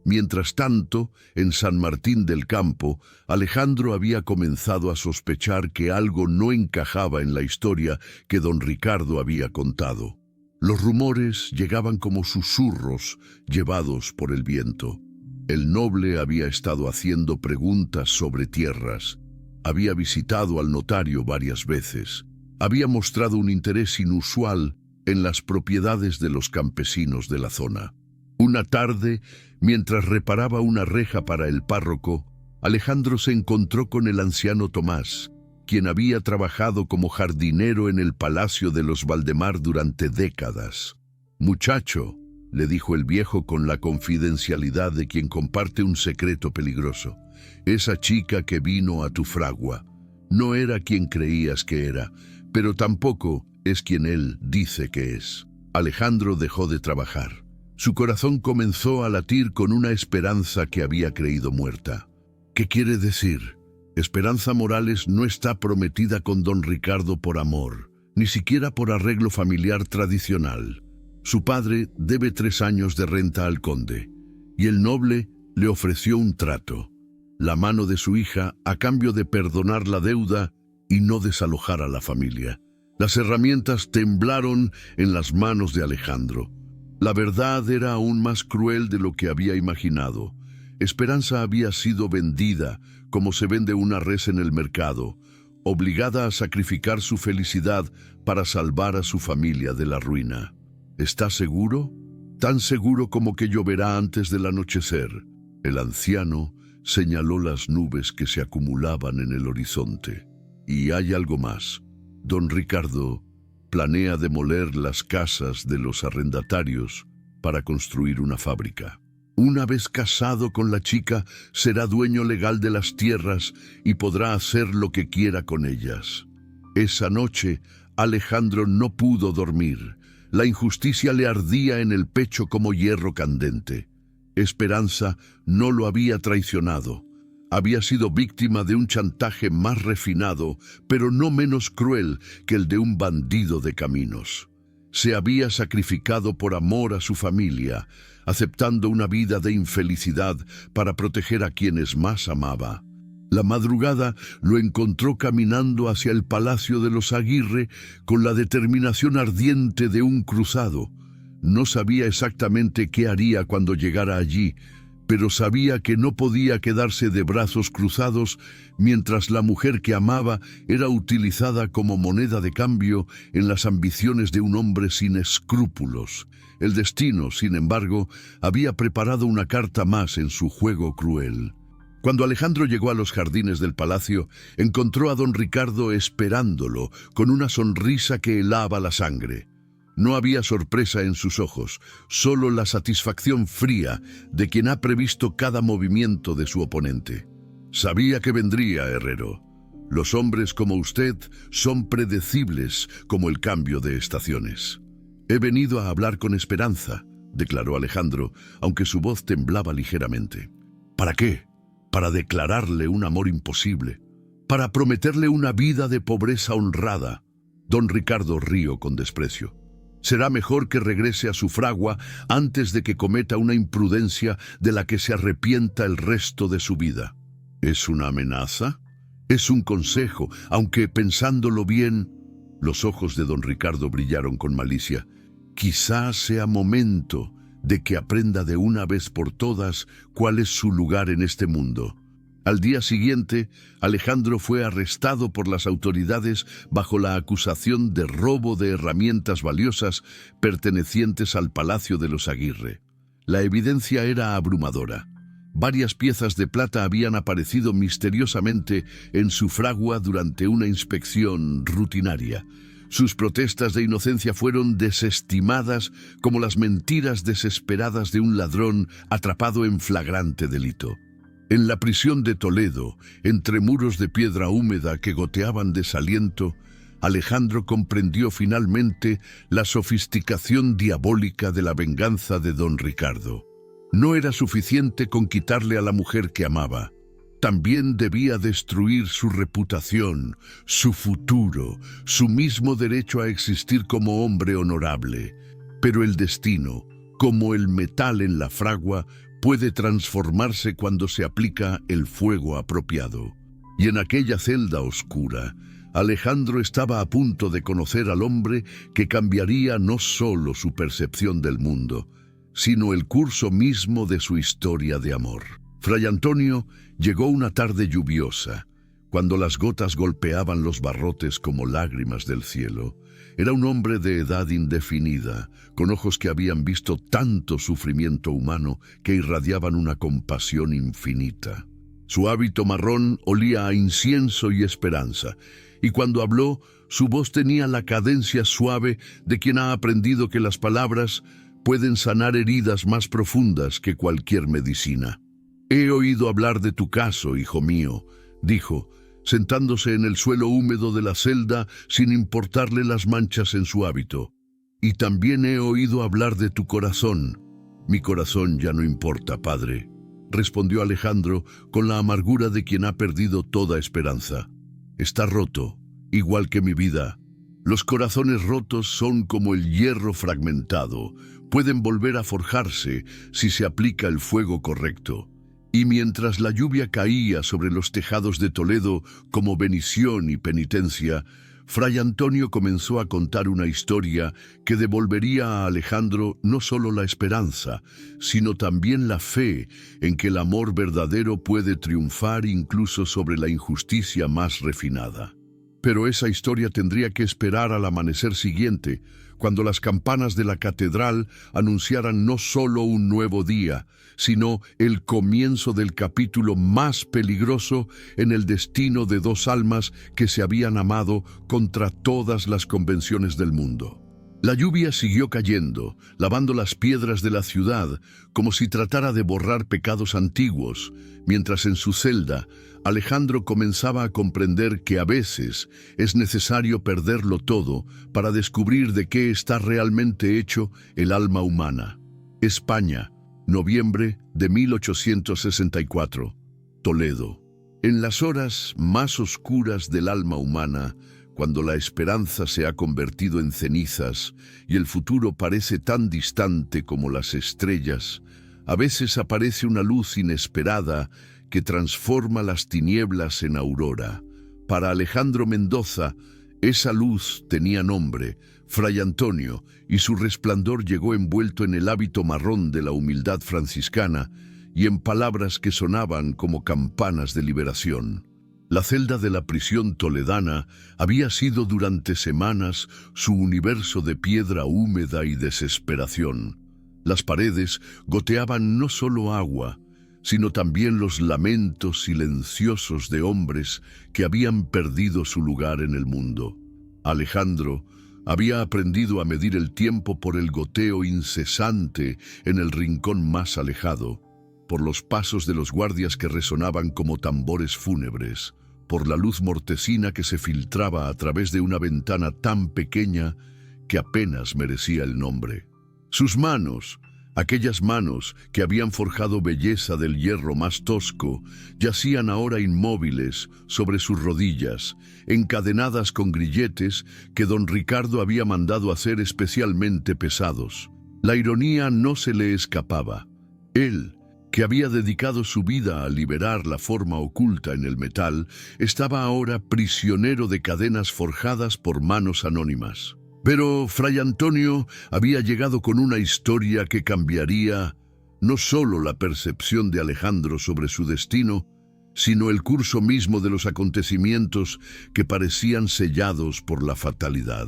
[SPEAKER 1] Mientras tanto, en San Martín del Campo, Alejandro había comenzado a sospechar que algo no encajaba en la historia que don Ricardo había contado. Los rumores llegaban como susurros llevados por el viento. El noble había estado haciendo preguntas sobre tierras, había visitado al notario varias veces, había mostrado un interés inusual en las propiedades de los campesinos de la zona. Una tarde, mientras reparaba una reja para el párroco, Alejandro se encontró con el anciano Tomás, quien había trabajado como jardinero en el palacio de los Valdemar durante décadas. «Muchacho», le dijo el viejo con la confidencialidad de quien comparte un secreto peligroso, «esa chica que vino a tu fragua no era quien creías que era, pero tampoco es quien él dice que es». Alejandro dejó de trabajar. Su corazón comenzó a latir con una esperanza que había creído muerta. ¿Qué quiere decir? Esperanza Morales no está prometida con don Ricardo por amor, ni siquiera por arreglo familiar tradicional. Su padre debe 3 años de renta al conde, y el noble le ofreció un trato, la mano de su hija a cambio de perdonar la deuda y no desalojar a la familia. Las herramientas temblaron en las manos de Alejandro. La verdad era aún más cruel de lo que había imaginado. Esperanza había sido vendida, como se vende una res en el mercado, obligada a sacrificar su felicidad para salvar a su familia de la ruina. ¿Está seguro? Tan seguro como que lloverá antes del anochecer. El anciano señaló las nubes que se acumulaban en el horizonte. Y hay algo más. Don Ricardo planea demoler las casas de los arrendatarios para construir una fábrica. Una vez casado con la chica, será dueño legal de las tierras y podrá hacer lo que quiera con ellas. Esa noche, Alejandro no pudo dormir. La injusticia le ardía en el pecho como hierro candente. Esperanza no lo había traicionado. Había sido víctima de un chantaje más refinado, pero no menos cruel que el de un bandido de caminos. Se había sacrificado por amor a su familia, aceptando una vida de infelicidad para proteger a quienes más amaba. La madrugada lo encontró caminando hacia el palacio de los Aguirre con la determinación ardiente de un cruzado. No sabía exactamente qué haría cuando llegara allí, pero sabía que no podía quedarse de brazos cruzados mientras la mujer que amaba era utilizada como moneda de cambio en las ambiciones de un hombre sin escrúpulos. El destino, sin embargo, había preparado una carta más en su juego cruel. Cuando Alejandro llegó a los jardines del palacio, encontró a don Ricardo esperándolo con una sonrisa que helaba la sangre. No había sorpresa en sus ojos, solo la satisfacción fría de quien ha previsto cada movimiento de su oponente. Sabía que vendría, herrero. Los hombres como usted son predecibles como el cambio de estaciones. He venido a hablar con Esperanza, declaró Alejandro, aunque su voz temblaba ligeramente. ¿Para qué? Para declararle un amor imposible, para prometerle una vida de pobreza honrada. Don Ricardo rió con desprecio. Será mejor que regrese a su fragua antes de que cometa una imprudencia de la que se arrepienta el resto de su vida. ¿Es una amenaza? Es un consejo, aunque pensándolo bien, los ojos de don Ricardo brillaron con malicia. Quizás sea momento de que aprenda de una vez por todas cuál es su lugar en este mundo. Al día siguiente, Alejandro fue arrestado por las autoridades bajo la acusación de robo de herramientas valiosas pertenecientes al Palacio de los Aguirre. La evidencia era abrumadora. Varias piezas de plata habían aparecido misteriosamente en su fragua durante una inspección rutinaria. Sus protestas de inocencia fueron desestimadas como las mentiras desesperadas de un ladrón atrapado en flagrante delito. En la prisión de Toledo, entre muros de piedra húmeda que goteaban desaliento, Alejandro comprendió finalmente la sofisticación diabólica de la venganza de don Ricardo. No era suficiente con quitarle a la mujer que amaba. También debía destruir su reputación, su futuro, su mismo derecho a existir como hombre honorable. Pero el destino, como el metal en la fragua, puede transformarse cuando se aplica el fuego apropiado. Y en aquella celda oscura, Alejandro estaba a punto de conocer al hombre que cambiaría no solo su percepción del mundo, sino el curso mismo de su historia de amor. Fray Antonio llegó una tarde lluviosa, cuando las gotas golpeaban los barrotes como lágrimas del cielo. Era un hombre de edad indefinida, con ojos que habían visto tanto sufrimiento humano que irradiaban una compasión infinita. Su hábito marrón olía a incienso y esperanza, y cuando habló, su voz tenía la cadencia suave de quien ha aprendido que las palabras pueden sanar heridas más profundas que cualquier medicina. «He oído hablar de tu caso, hijo mío», dijo, sentándose en el suelo húmedo de la celda sin importarle las manchas en su hábito. «Y también he oído hablar de tu corazón». «Mi corazón ya no importa, padre», respondió Alejandro con la amargura de quien ha perdido toda esperanza. «Está roto, igual que mi vida. Los corazones rotos son como el hierro fragmentado, pueden volver a forjarse si se aplica el fuego correcto». Y mientras la lluvia caía sobre los tejados de Toledo como bendición y penitencia, Fray Antonio comenzó a contar una historia que devolvería a Alejandro no solo la esperanza, sino también la fe en que el amor verdadero puede triunfar incluso sobre la injusticia más refinada. Pero esa historia tendría que esperar al amanecer siguiente, cuando las campanas de la catedral anunciaran no solo un nuevo día, sino el comienzo del capítulo más peligroso en el destino de dos almas que se habían amado contra todas las convenciones del mundo. La lluvia siguió cayendo, lavando las piedras de la ciudad, como si tratara de borrar pecados antiguos, mientras en su celda Alejandro comenzaba a comprender que a veces es necesario perderlo todo para descubrir de qué está realmente hecho el alma humana. España, noviembre de 1864. Toledo. En las horas más oscuras del alma humana, cuando la esperanza se ha convertido en cenizas y el futuro parece tan distante como las estrellas, a veces aparece una luz inesperada que transforma las tinieblas en aurora. Para Alejandro Mendoza, esa luz tenía nombre, Fray Antonio, y su resplandor llegó envuelto en el hábito marrón de la humildad franciscana y en palabras que sonaban como campanas de liberación. La celda de la prisión toledana había sido durante semanas su universo de piedra húmeda y desesperación. Las paredes goteaban no solo agua, sino también los lamentos silenciosos de hombres que habían perdido su lugar en el mundo. Alejandro había aprendido a medir el tiempo por el goteo incesante en el rincón más alejado, por los pasos de los guardias que resonaban como tambores fúnebres, por la luz mortecina que se filtraba a través de una ventana tan pequeña que apenas merecía el nombre. Sus manos, Aquellas manos que habían forjado belleza del hierro más tosco yacían ahora inmóviles sobre sus rodillas, encadenadas con grilletes que don Ricardo había mandado hacer especialmente pesados. La ironía no se le escapaba. Él, que había dedicado su vida a liberar la forma oculta en el metal, estaba ahora prisionero de cadenas forjadas por manos anónimas. Pero Fray Antonio había llegado con una historia que cambiaría no solo la percepción de Alejandro sobre su destino, sino el curso mismo de los acontecimientos que parecían sellados por la fatalidad.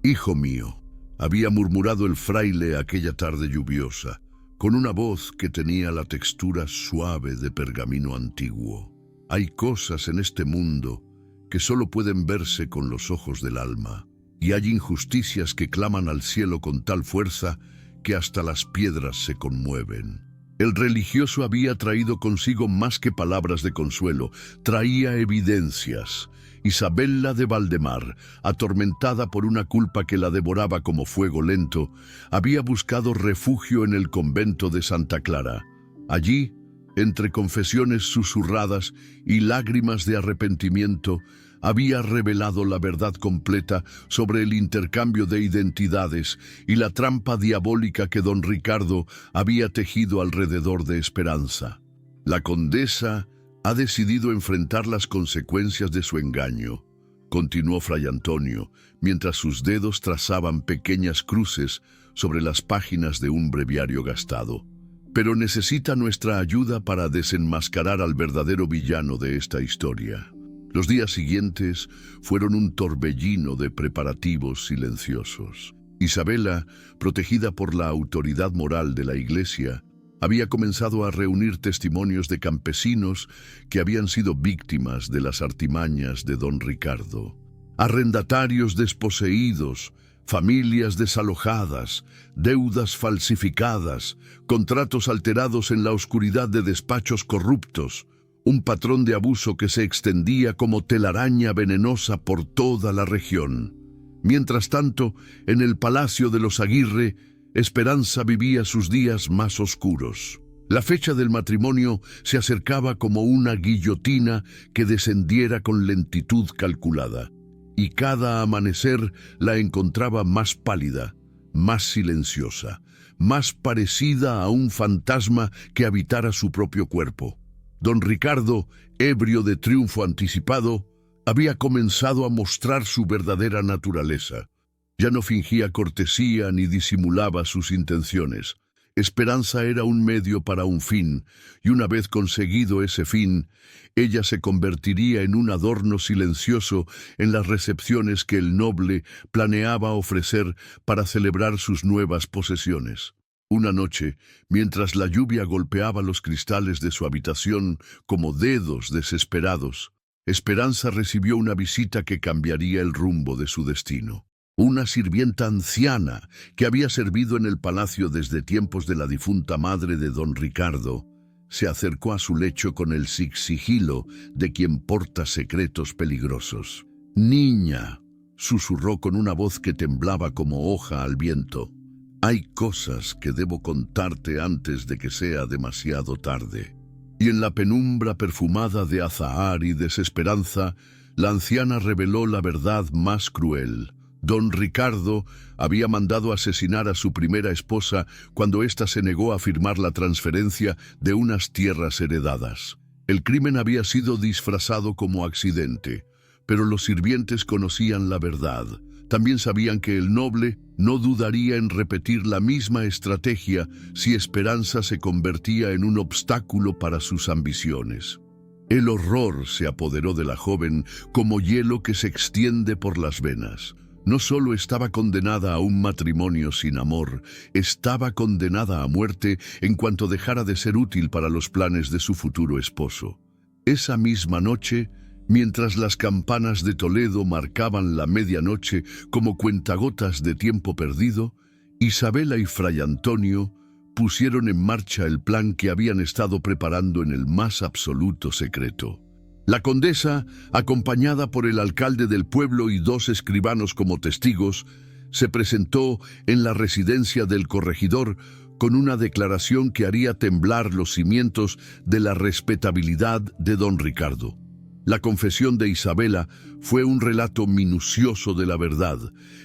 [SPEAKER 1] «Hijo mío», había murmurado el fraile aquella tarde lluviosa, con una voz que tenía la textura suave de pergamino antiguo. «Hay cosas en este mundo que solo pueden verse con los ojos del alma, y hay injusticias que claman al cielo con tal fuerza que hasta las piedras se conmueven». El religioso había traído consigo más que palabras de consuelo, traía evidencias. Isabela de Valdemar, atormentada por una culpa que la devoraba como fuego lento, había buscado refugio en el convento de Santa Clara. Allí, entre confesiones susurradas y lágrimas de arrepentimiento, había revelado la verdad completa sobre el intercambio de identidades y la trampa diabólica que don Ricardo había tejido alrededor de Esperanza. La condesa ha decidido enfrentar las consecuencias de su engaño, continuó Fray Antonio, mientras sus dedos trazaban pequeñas cruces sobre las páginas de un breviario gastado. Pero necesita nuestra ayuda para desenmascarar al verdadero villano de esta historia. Los días siguientes fueron un torbellino de preparativos silenciosos. Isabela, protegida por la autoridad moral de la Iglesia, había comenzado a reunir testimonios de campesinos que habían sido víctimas de las artimañas de don Ricardo. Arrendatarios desposeídos, familias desalojadas, deudas falsificadas, contratos alterados en la oscuridad de despachos corruptos, un patrón de abuso que se extendía como telaraña venenosa por toda la región. Mientras tanto, en el palacio de los Aguirre, Esperanza vivía sus días más oscuros. La fecha del matrimonio se acercaba como una guillotina que descendiera con lentitud calculada, y cada amanecer la encontraba más pálida, más silenciosa, más parecida a un fantasma que habitara su propio cuerpo. Don Ricardo, ebrio de triunfo anticipado, había comenzado a mostrar su verdadera naturaleza. Ya no fingía cortesía ni disimulaba sus intenciones. Esperanza era un medio para un fin, y una vez conseguido ese fin, ella se convertiría en un adorno silencioso en las recepciones que el noble planeaba ofrecer para celebrar sus nuevas posesiones. Una noche, mientras la lluvia golpeaba los cristales de su habitación como dedos desesperados, Esperanza recibió una visita que cambiaría el rumbo de su destino. Una sirvienta anciana que había servido en el palacio desde tiempos de la difunta madre de don Ricardo, se acercó a su lecho con el sigilo de quien porta secretos peligrosos. «Niña», susurró con una voz que temblaba como hoja al viento, «hay cosas que debo contarte antes de que sea demasiado tarde». Y en la penumbra perfumada de azahar y desesperanza, la anciana reveló la verdad más cruel. Don Ricardo había mandado asesinar a su primera esposa cuando ésta se negó a firmar la transferencia de unas tierras heredadas. El crimen había sido disfrazado como accidente, pero los sirvientes conocían la verdad. También sabían que el noble no dudaría en repetir la misma estrategia si Esperanza se convertía en un obstáculo para sus ambiciones. El horror se apoderó de la joven como hielo que se extiende por las venas. No solo estaba condenada a un matrimonio sin amor, estaba condenada a muerte en cuanto dejara de ser útil para los planes de su futuro esposo. Esa misma noche, mientras las campanas de Toledo marcaban la medianoche como cuentagotas de tiempo perdido, Isabela y Fray Antonio pusieron en marcha el plan que habían estado preparando en el más absoluto secreto. La condesa, acompañada por el alcalde del pueblo y 2 escribanos como testigos, se presentó en la residencia del corregidor con una declaración que haría temblar los cimientos de la respetabilidad de don Ricardo. La confesión de Isabela fue un relato minucioso de la verdad,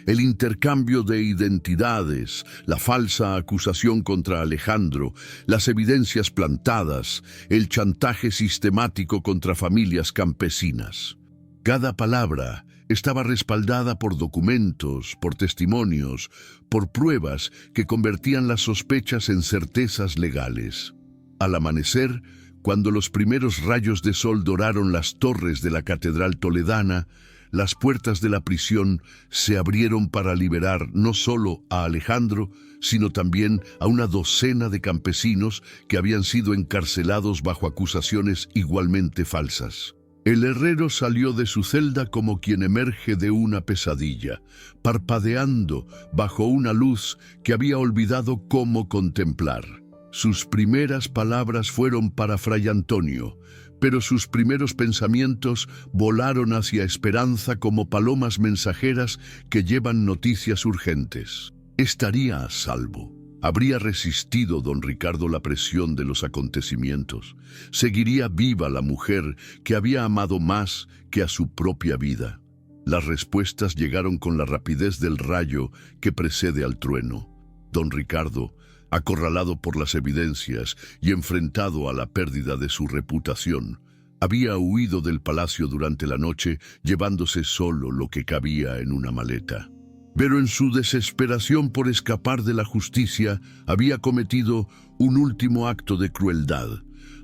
[SPEAKER 1] el intercambio de identidades, la falsa acusación contra Alejandro, las evidencias plantadas, el chantaje sistemático contra familias campesinas. Cada palabra estaba respaldada por documentos, por testimonios, por pruebas que convertían las sospechas en certezas legales. Al amanecer, cuando los primeros rayos de sol doraron las torres de la catedral toledana, las puertas de la prisión se abrieron para liberar no solo a Alejandro, sino también a una docena de campesinos que habían sido encarcelados bajo acusaciones igualmente falsas. El herrero salió de su celda como quien emerge de una pesadilla, parpadeando bajo una luz que había olvidado cómo contemplar. Sus primeras palabras fueron para Fray Antonio, pero sus primeros pensamientos volaron hacia Esperanza como palomas mensajeras que llevan noticias urgentes. Estaría a salvo. ¿Habría resistido don Ricardo la presión de los acontecimientos? ¿Seguiría viva la mujer que había amado más que a su propia vida? Las respuestas llegaron con la rapidez del rayo que precede al trueno. Don Ricardo, acorralado por las evidencias y enfrentado a la pérdida de su reputación, había huido del palacio durante la noche llevándose solo lo que cabía en una maleta. Pero en su desesperación por escapar de la justicia, había cometido un último acto de crueldad.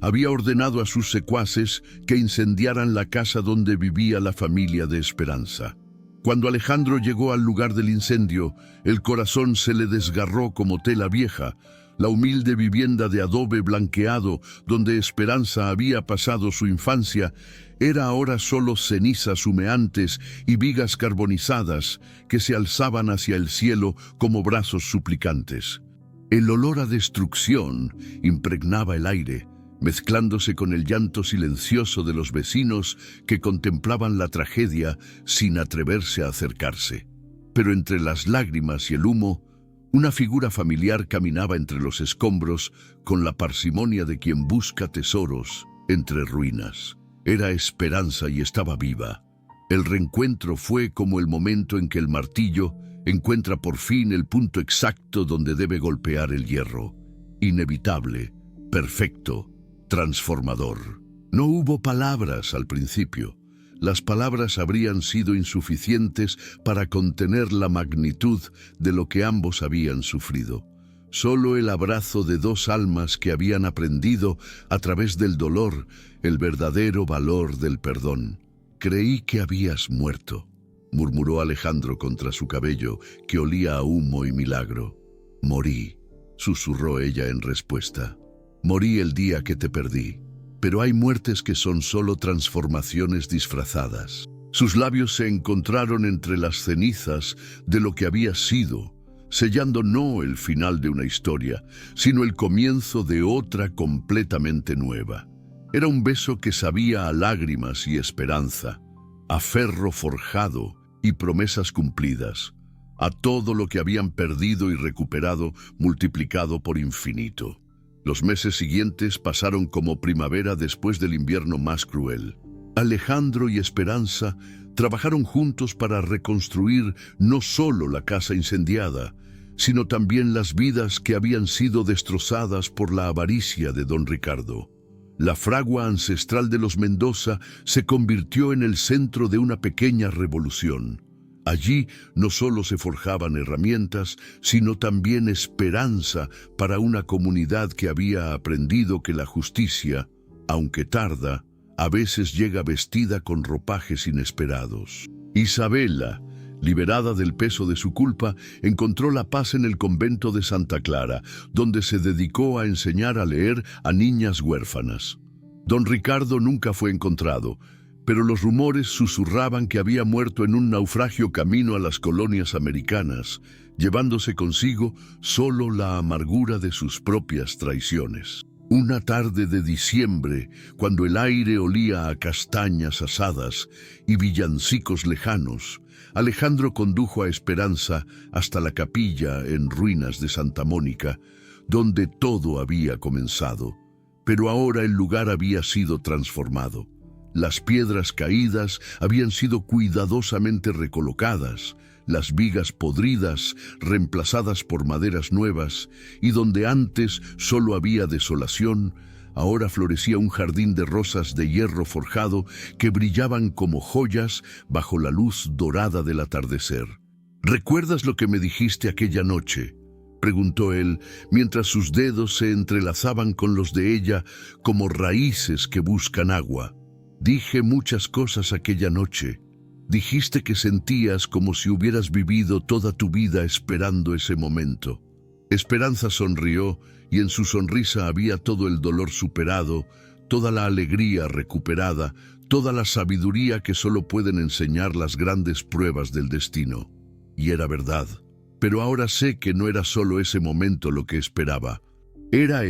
[SPEAKER 1] Había ordenado a sus secuaces que incendiaran la casa donde vivía la familia de Esperanza. Cuando Alejandro llegó al lugar del incendio, el corazón se le desgarró como tela vieja. La humilde vivienda de adobe blanqueado, donde Esperanza había pasado su infancia, era ahora solo cenizas humeantes y vigas carbonizadas que se alzaban hacia el cielo como brazos suplicantes. El olor a destrucción impregnaba el aire, mezclándose con el llanto silencioso de los vecinos que contemplaban la tragedia sin atreverse a acercarse. Pero entre las lágrimas y el humo, una figura familiar caminaba entre los escombros con la parsimonia de quien busca tesoros entre ruinas. Era Esperanza y estaba viva. El reencuentro fue como el momento en que el martillo encuentra por fin el punto exacto donde debe golpear el hierro. Inevitable, perfecto, transformador. No hubo palabras al principio. Las palabras habrían sido insuficientes para contener la magnitud de lo que ambos habían sufrido. Solo el abrazo de dos almas que habían aprendido, a través del dolor, el verdadero valor del perdón. «Creí que habías muerto», murmuró Alejandro contra su cabello, que olía a humo y milagro. «Morí», susurró ella en respuesta. «Morí el día que te perdí. Pero hay muertes que son solo transformaciones disfrazadas». Sus labios se encontraron entre las cenizas de lo que había sido, sellando no el final de una historia, sino el comienzo de otra completamente nueva. Era un beso que sabía a lágrimas y esperanza, a ferro forjado y promesas cumplidas, a todo lo que habían perdido y recuperado multiplicado por infinito. Los meses siguientes pasaron como primavera después del invierno más cruel. Alejandro y Esperanza trabajaron juntos para reconstruir no solo la casa incendiada, sino también las vidas que habían sido destrozadas por la avaricia de don Ricardo. La fragua ancestral de los Mendoza se convirtió en el centro de una pequeña revolución. Allí no solo se forjaban herramientas, sino también esperanza para una comunidad que había aprendido que la justicia, aunque tarda, a veces llega vestida con ropajes inesperados. Isabela, liberada del peso de su culpa, encontró la paz en el convento de Santa Clara, donde se dedicó a enseñar a leer a niñas huérfanas. Don Ricardo nunca fue encontrado, pero los rumores susurraban que había muerto en un naufragio camino a las colonias americanas, llevándose consigo solo la amargura de sus propias traiciones. Una tarde de diciembre, cuando el aire olía a castañas asadas y villancicos lejanos, Alejandro condujo a Esperanza hasta la capilla en ruinas de Santa Mónica, donde todo había comenzado. Pero ahora el lugar había sido transformado. Las piedras caídas habían sido cuidadosamente recolocadas, las vigas podridas reemplazadas por maderas nuevas, y donde antes solo había desolación, ahora florecía un jardín de rosas de hierro forjado que brillaban como joyas bajo la luz dorada del atardecer. ¿Recuerdas lo que me dijiste aquella noche?, preguntó él, mientras sus dedos se entrelazaban con los de ella como raíces que buscan agua. Dije muchas cosas aquella noche. Dijiste que sentías como si hubieras vivido toda tu vida esperando ese momento. Esperanza sonrió, y en su sonrisa había todo el dolor superado, toda la alegría recuperada, toda la sabiduría que solo pueden enseñar las grandes pruebas del destino. Y era verdad. Pero ahora sé que no era solo ese momento lo que esperaba. Era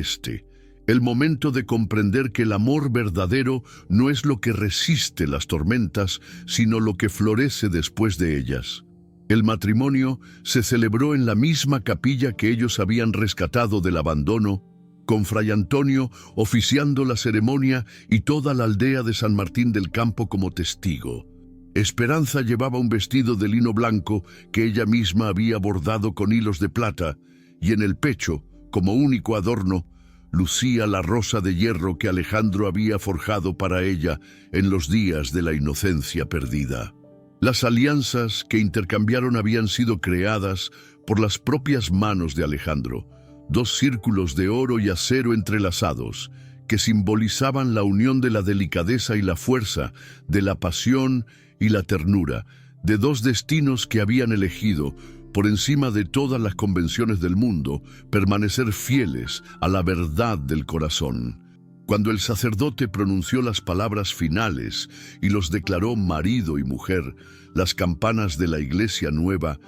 [SPEAKER 1] el momento de comprender que el amor verdadero no es lo que resiste las tormentas, sino lo que florece después de ellas. El matrimonio se celebró en la misma capilla que ellos habían rescatado del abandono, con Fray Antonio oficiando la ceremonia y toda la aldea de San Martín del Campo como testigo. Esperanza llevaba un vestido de lino blanco que ella misma había bordado con hilos de plata, y en el pecho, como único adorno, lucía la rosa de hierro que Alejandro había forjado para ella en los días de la inocencia perdida. Las alianzas que intercambiaron habían sido creadas por las propias manos de Alejandro, dos círculos de oro y acero entrelazados, que simbolizaban la unión de la delicadeza y la fuerza, de la pasión y la ternura, de dos destinos que habían elegido, por encima de todas las convenciones del mundo, permanecer fieles a la verdad del corazón. Cuando el sacerdote pronunció las palabras finales y los declaró marido y mujer, las campanas de la iglesia nueva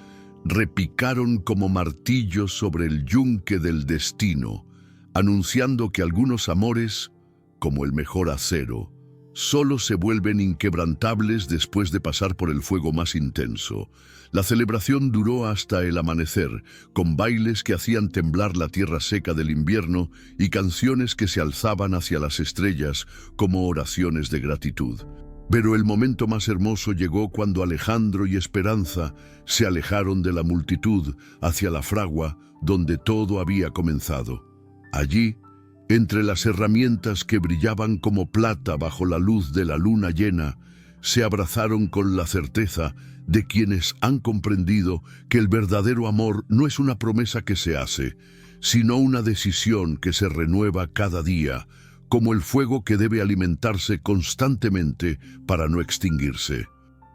[SPEAKER 1] repicaron como martillos sobre el yunque del destino, anunciando que algunos amores, como el mejor acero, solo se vuelven inquebrantables después de pasar por el fuego más intenso. La celebración duró hasta el amanecer, con bailes que hacían temblar la tierra seca del invierno y canciones que se alzaban hacia las estrellas como oraciones de gratitud. Pero el momento más hermoso llegó cuando Alejandro y Esperanza se alejaron de la multitud hacia la fragua donde todo había comenzado. Allí, entre las herramientas que brillaban como plata bajo la luz de la luna llena, se abrazaron con la certeza de quienes han comprendido que el verdadero amor no es una promesa que se hace, sino una decisión que se renueva cada día, como el fuego que debe alimentarse constantemente para no extinguirse.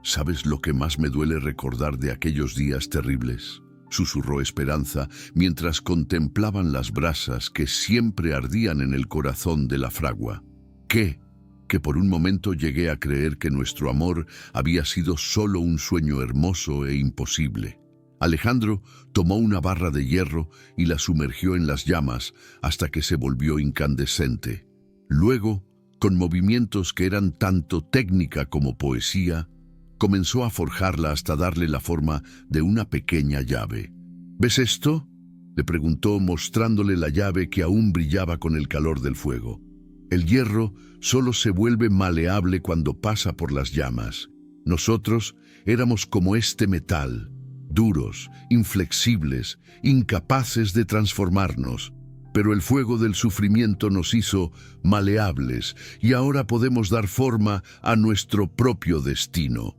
[SPEAKER 1] ¿Sabes lo que más me duele recordar de aquellos días terribles?, susurró Esperanza mientras contemplaban las brasas que siempre ardían en el corazón de la fragua. Que por un momento llegué a creer que nuestro amor había sido solo un sueño hermoso e imposible. Alejandro tomó una barra de hierro y la sumergió en las llamas hasta que se volvió incandescente. Luego, con movimientos que eran tanto técnica como poesía, comenzó a forjarla hasta darle la forma de una pequeña llave. ¿Ves esto?, le preguntó mostrándole la llave que aún brillaba con el calor del fuego. El hierro solo se vuelve maleable cuando pasa por las llamas. Nosotros éramos como este metal, duros, inflexibles, incapaces de transformarnos. Pero el fuego del sufrimiento nos hizo maleables y ahora podemos dar forma a nuestro propio destino.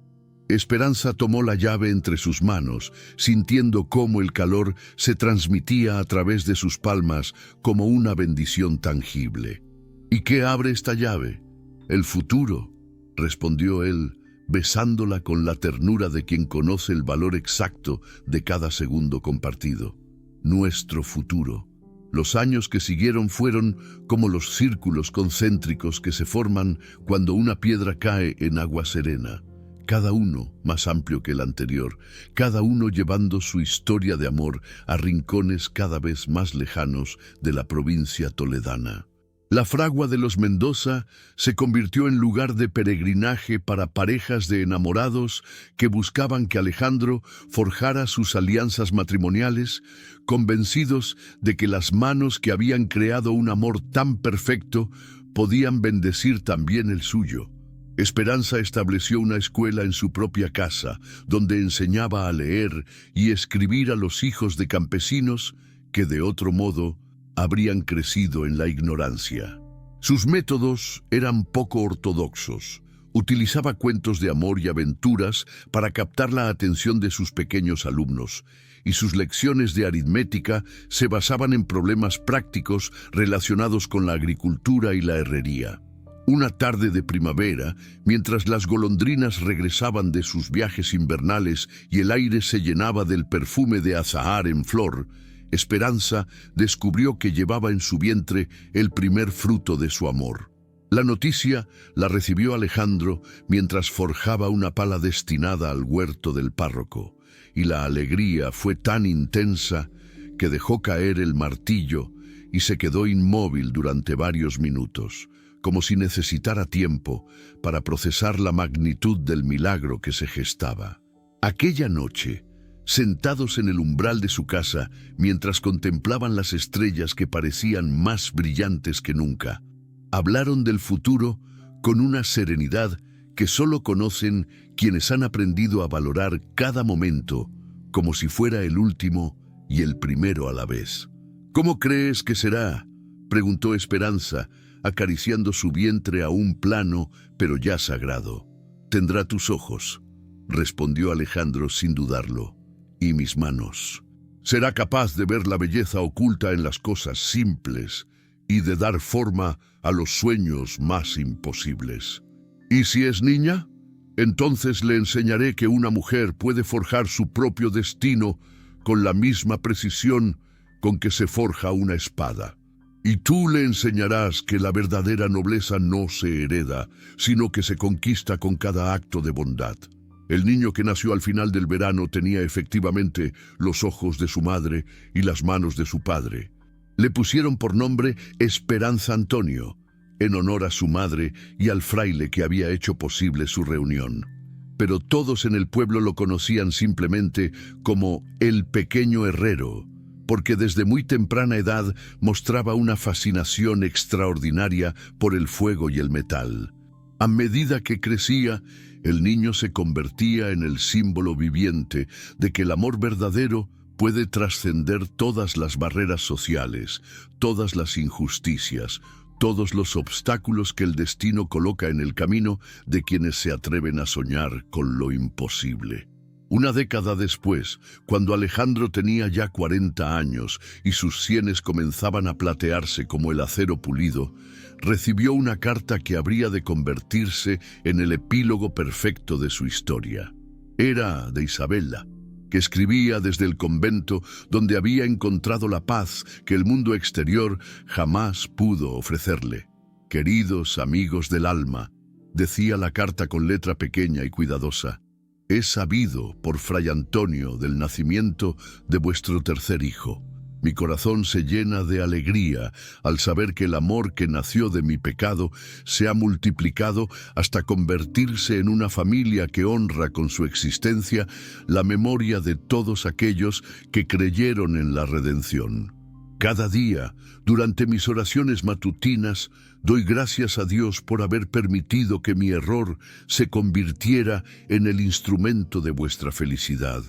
[SPEAKER 1] Esperanza tomó la llave entre sus manos, sintiendo cómo el calor se transmitía a través de sus palmas como una bendición tangible. ¿Y qué abre esta llave? El futuro, respondió él, besándola con la ternura de quien conoce el valor exacto de cada segundo compartido. Nuestro futuro. Los años que siguieron fueron como los círculos concéntricos que se forman cuando una piedra cae en agua serena, cada uno más amplio que el anterior, cada uno llevando su historia de amor a rincones cada vez más lejanos de la provincia toledana. La fragua de los Mendoza se convirtió en lugar de peregrinaje para parejas de enamorados que buscaban que Alejandro forjara sus alianzas matrimoniales, convencidos de que las manos que habían creado un amor tan perfecto podían bendecir también el suyo. Esperanza estableció una escuela en su propia casa, donde enseñaba a leer y escribir a los hijos de campesinos que de otro modo habrían crecido en la ignorancia. Sus métodos eran poco ortodoxos. Utilizaba cuentos de amor y aventuras para captar la atención de sus pequeños alumnos, y sus lecciones de aritmética se basaban en problemas prácticos relacionados con la agricultura y la herrería. Una tarde de primavera, mientras las golondrinas regresaban de sus viajes invernales y el aire se llenaba del perfume de azahar en flor, Esperanza descubrió que llevaba en su vientre el primer fruto de su amor. La noticia la recibió Alejandro mientras forjaba una pala destinada al huerto del párroco, y la alegría fue tan intensa que dejó caer el martillo y se quedó inmóvil durante varios minutos, como si necesitara tiempo para procesar la magnitud del milagro que se gestaba. Aquella noche, sentados en el umbral de su casa, mientras contemplaban las estrellas que parecían más brillantes que nunca, hablaron del futuro con una serenidad que solo conocen quienes han aprendido a valorar cada momento como si fuera el último y el primero a la vez. ¿Cómo crees que será?, preguntó Esperanza, acariciando su vientre aún plano, pero ya sagrado. «Tendrá tus ojos», respondió Alejandro sin dudarlo, «y mis manos. Será capaz de ver la belleza oculta en las cosas simples y de dar forma a los sueños más imposibles. ¿Y si es niña? Entonces le enseñaré que una mujer puede forjar su propio destino con la misma precisión con que se forja una espada. Y tú le enseñarás que la verdadera nobleza no se hereda, sino que se conquista con cada acto de bondad». El niño que nació al final del verano tenía efectivamente los ojos de su madre y las manos de su padre. Le pusieron por nombre Esperanza Antonio, en honor a su madre y al fraile que había hecho posible su reunión. Pero todos en el pueblo lo conocían simplemente como el pequeño herrero, porque desde muy temprana edad mostraba una fascinación extraordinaria por el fuego y el metal. A medida que crecía, el niño se convertía en el símbolo viviente de que el amor verdadero puede trascender todas las barreras sociales, todas las injusticias, todos los obstáculos que el destino coloca en el camino de quienes se atreven a soñar con lo imposible. Una década después, cuando Alejandro tenía ya 40 años y sus sienes comenzaban a platearse como el acero pulido, recibió una carta que habría de convertirse en el epílogo perfecto de su historia. Era de Isabella, que escribía desde el convento donde había encontrado la paz que el mundo exterior jamás pudo ofrecerle. «Queridos amigos del alma», decía la carta con letra pequeña y cuidadosa, «he sabido por Fray Antonio del nacimiento de vuestro tercer hijo. Mi corazón se llena de alegría al saber que el amor que nació de mi pecado se ha multiplicado hasta convertirse en una familia que honra con su existencia la memoria de todos aquellos que creyeron en la redención. Cada día, durante mis oraciones matutinas, doy gracias a Dios por haber permitido que mi error se convirtiera en el instrumento de vuestra felicidad.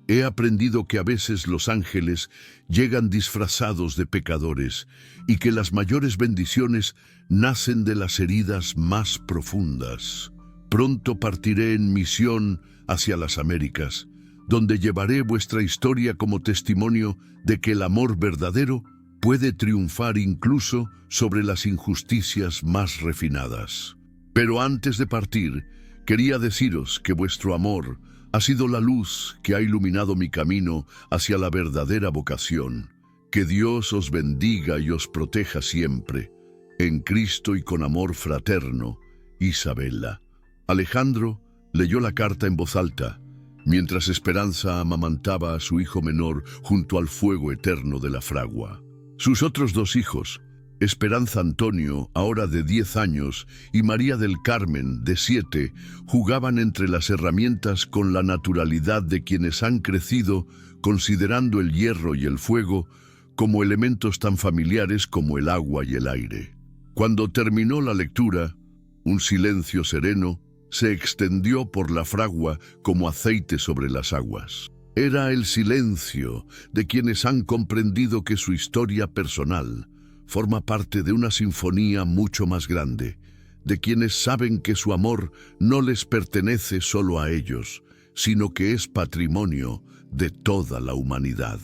[SPEAKER 1] He aprendido que a veces los ángeles llegan disfrazados de pecadores y que las mayores bendiciones nacen de las heridas más profundas. Pronto partiré en misión hacia las Américas, donde llevaré vuestra historia como testimonio de que el amor verdadero puede triunfar incluso sobre las injusticias más refinadas. Pero antes de partir, quería deciros que vuestro amor ha sido la luz que ha iluminado mi camino hacia la verdadera vocación. Que Dios os bendiga y os proteja siempre. En Cristo y con amor fraterno, Isabella. Alejandro leyó la carta en voz alta, mientras Esperanza amamantaba a su hijo menor junto al fuego eterno de la fragua. Sus otros dos hijos, Esperanza Antonio, ahora de 10 años, y María del Carmen, de 7, jugaban entre las herramientas con la naturalidad de quienes han crecido considerando el hierro y el fuego como elementos tan familiares como el agua y el aire. Cuando terminó la lectura, un silencio sereno se extendió por la fragua como aceite sobre las aguas. Era el silencio de quienes han comprendido que su historia personal forma parte de una sinfonía mucho más grande, de quienes saben que su amor no les pertenece solo a ellos, sino que es patrimonio de toda la humanidad.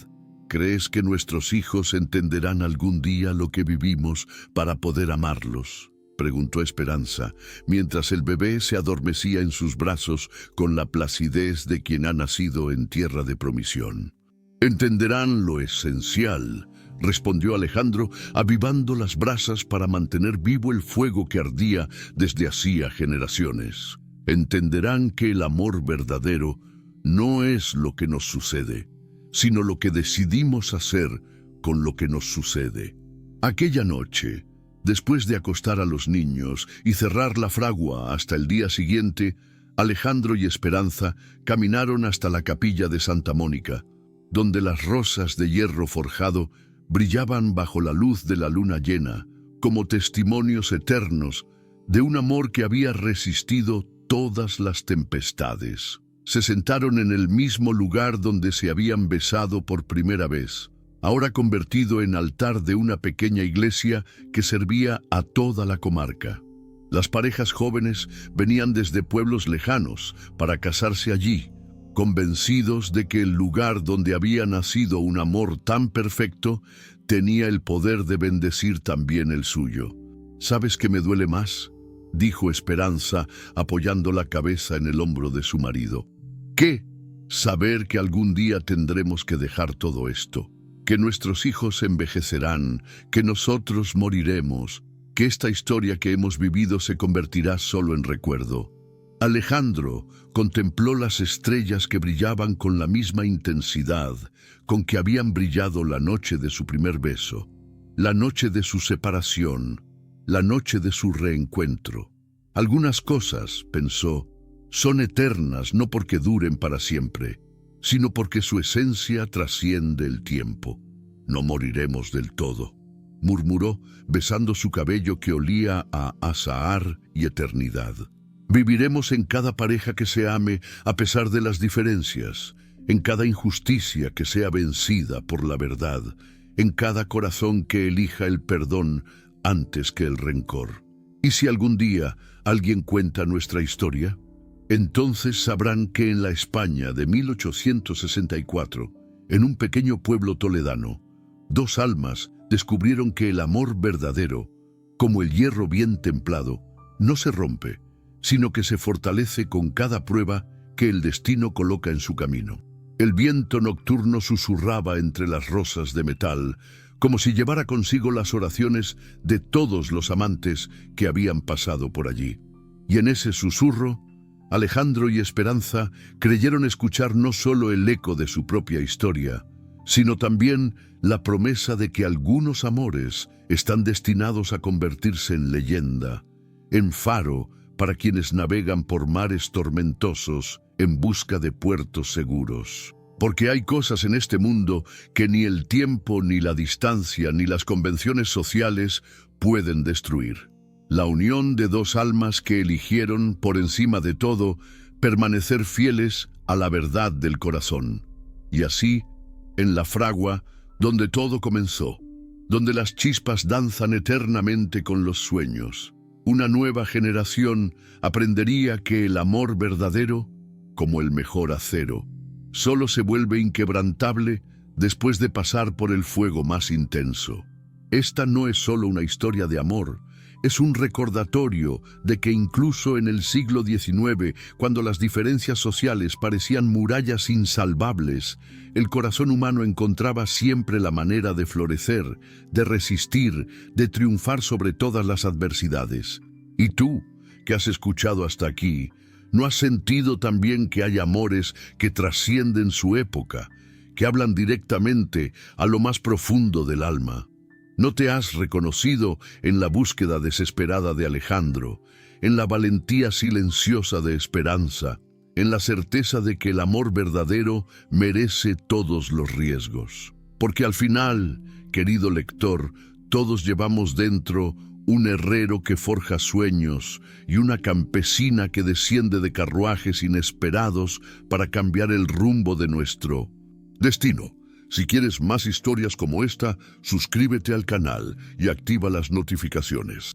[SPEAKER 1] ¿Crees que nuestros hijos entenderán algún día lo que vivimos para poder amarlos?, preguntó Esperanza, mientras el bebé se adormecía en sus brazos con la placidez de quien ha nacido en tierra de promisión. Entenderán lo esencial, respondió Alejandro, avivando las brasas para mantener vivo el fuego que ardía desde hacía generaciones. Entenderán que el amor verdadero no es lo que nos sucede, sino lo que decidimos hacer con lo que nos sucede. Aquella noche, después de acostar a los niños y cerrar la fragua hasta el día siguiente, Alejandro y Esperanza caminaron hasta la capilla de Santa Mónica, donde las rosas de hierro forjado brillaban bajo la luz de la luna llena, como testimonios eternos de un amor que había resistido todas las tempestades. Se sentaron en el mismo lugar donde se habían besado por primera vez, ahora convertido en altar de una pequeña iglesia que servía a toda la comarca. Las parejas jóvenes venían desde pueblos lejanos para casarse allí, convencidos de que el lugar donde había nacido un amor tan perfecto tenía el poder de bendecir también el suyo. ¿Sabes qué me duele más?, dijo Esperanza, apoyando la cabeza en el hombro de su marido. ¿Qué? Saber que algún día tendremos que dejar todo esto, que nuestros hijos envejecerán, que nosotros moriremos, que esta historia que hemos vivido se convertirá solo en recuerdo. Alejandro contempló las estrellas que brillaban con la misma intensidad con que habían brillado la noche de su primer beso, la noche de su separación, la noche de su reencuentro. Algunas cosas, pensó, son eternas no porque duren para siempre, sino porque su esencia trasciende el tiempo. No moriremos del todo, murmuró, besando su cabello que olía a azahar y eternidad. Viviremos en cada pareja que se ame a pesar de las diferencias, en cada injusticia que sea vencida por la verdad, en cada corazón que elija el perdón antes que el rencor. ¿Y si algún día alguien cuenta nuestra historia? Entonces sabrán que en la España de 1864, en un pequeño pueblo toledano, dos almas descubrieron que el amor verdadero, como el hierro bien templado, no se rompe, sino que se fortalece con cada prueba que el destino coloca en su camino. El viento nocturno susurraba entre las rosas de metal, como si llevara consigo las oraciones de todos los amantes que habían pasado por allí. Y en ese susurro, Alejandro y Esperanza creyeron escuchar no solo el eco de su propia historia, sino también la promesa de que algunos amores están destinados a convertirse en leyenda, en faro para quienes navegan por mares tormentosos en busca de puertos seguros. Porque hay cosas en este mundo que ni el tiempo, ni la distancia, ni las convenciones sociales pueden destruir. La unión de dos almas que eligieron, por encima de todo, permanecer fieles a la verdad del corazón. Y así, en la fragua, donde todo comenzó, donde las chispas danzan eternamente con los sueños, una nueva generación aprendería que el amor verdadero, como el mejor acero, solo se vuelve inquebrantable después de pasar por el fuego más intenso. Esta no es solo una historia de amor, es un recordatorio de que incluso en el siglo XIX, cuando las diferencias sociales parecían murallas insalvables, el corazón humano encontraba siempre la manera de florecer, de resistir, de triunfar sobre todas las adversidades. Y tú, que has escuchado hasta aquí, ¿no has sentido también que hay amores que trascienden su época, que hablan directamente a lo más profundo del alma? ¿No te has reconocido en la búsqueda desesperada de Alejandro, en la valentía silenciosa de Esperanza, en la certeza de que el amor verdadero merece todos los riesgos? Porque al final, querido lector, todos llevamos dentro un herrero que forja sueños y una campesina que desciende de carruajes inesperados para cambiar el rumbo de nuestro destino. Si quieres más historias como esta, suscríbete al canal y activa las notificaciones.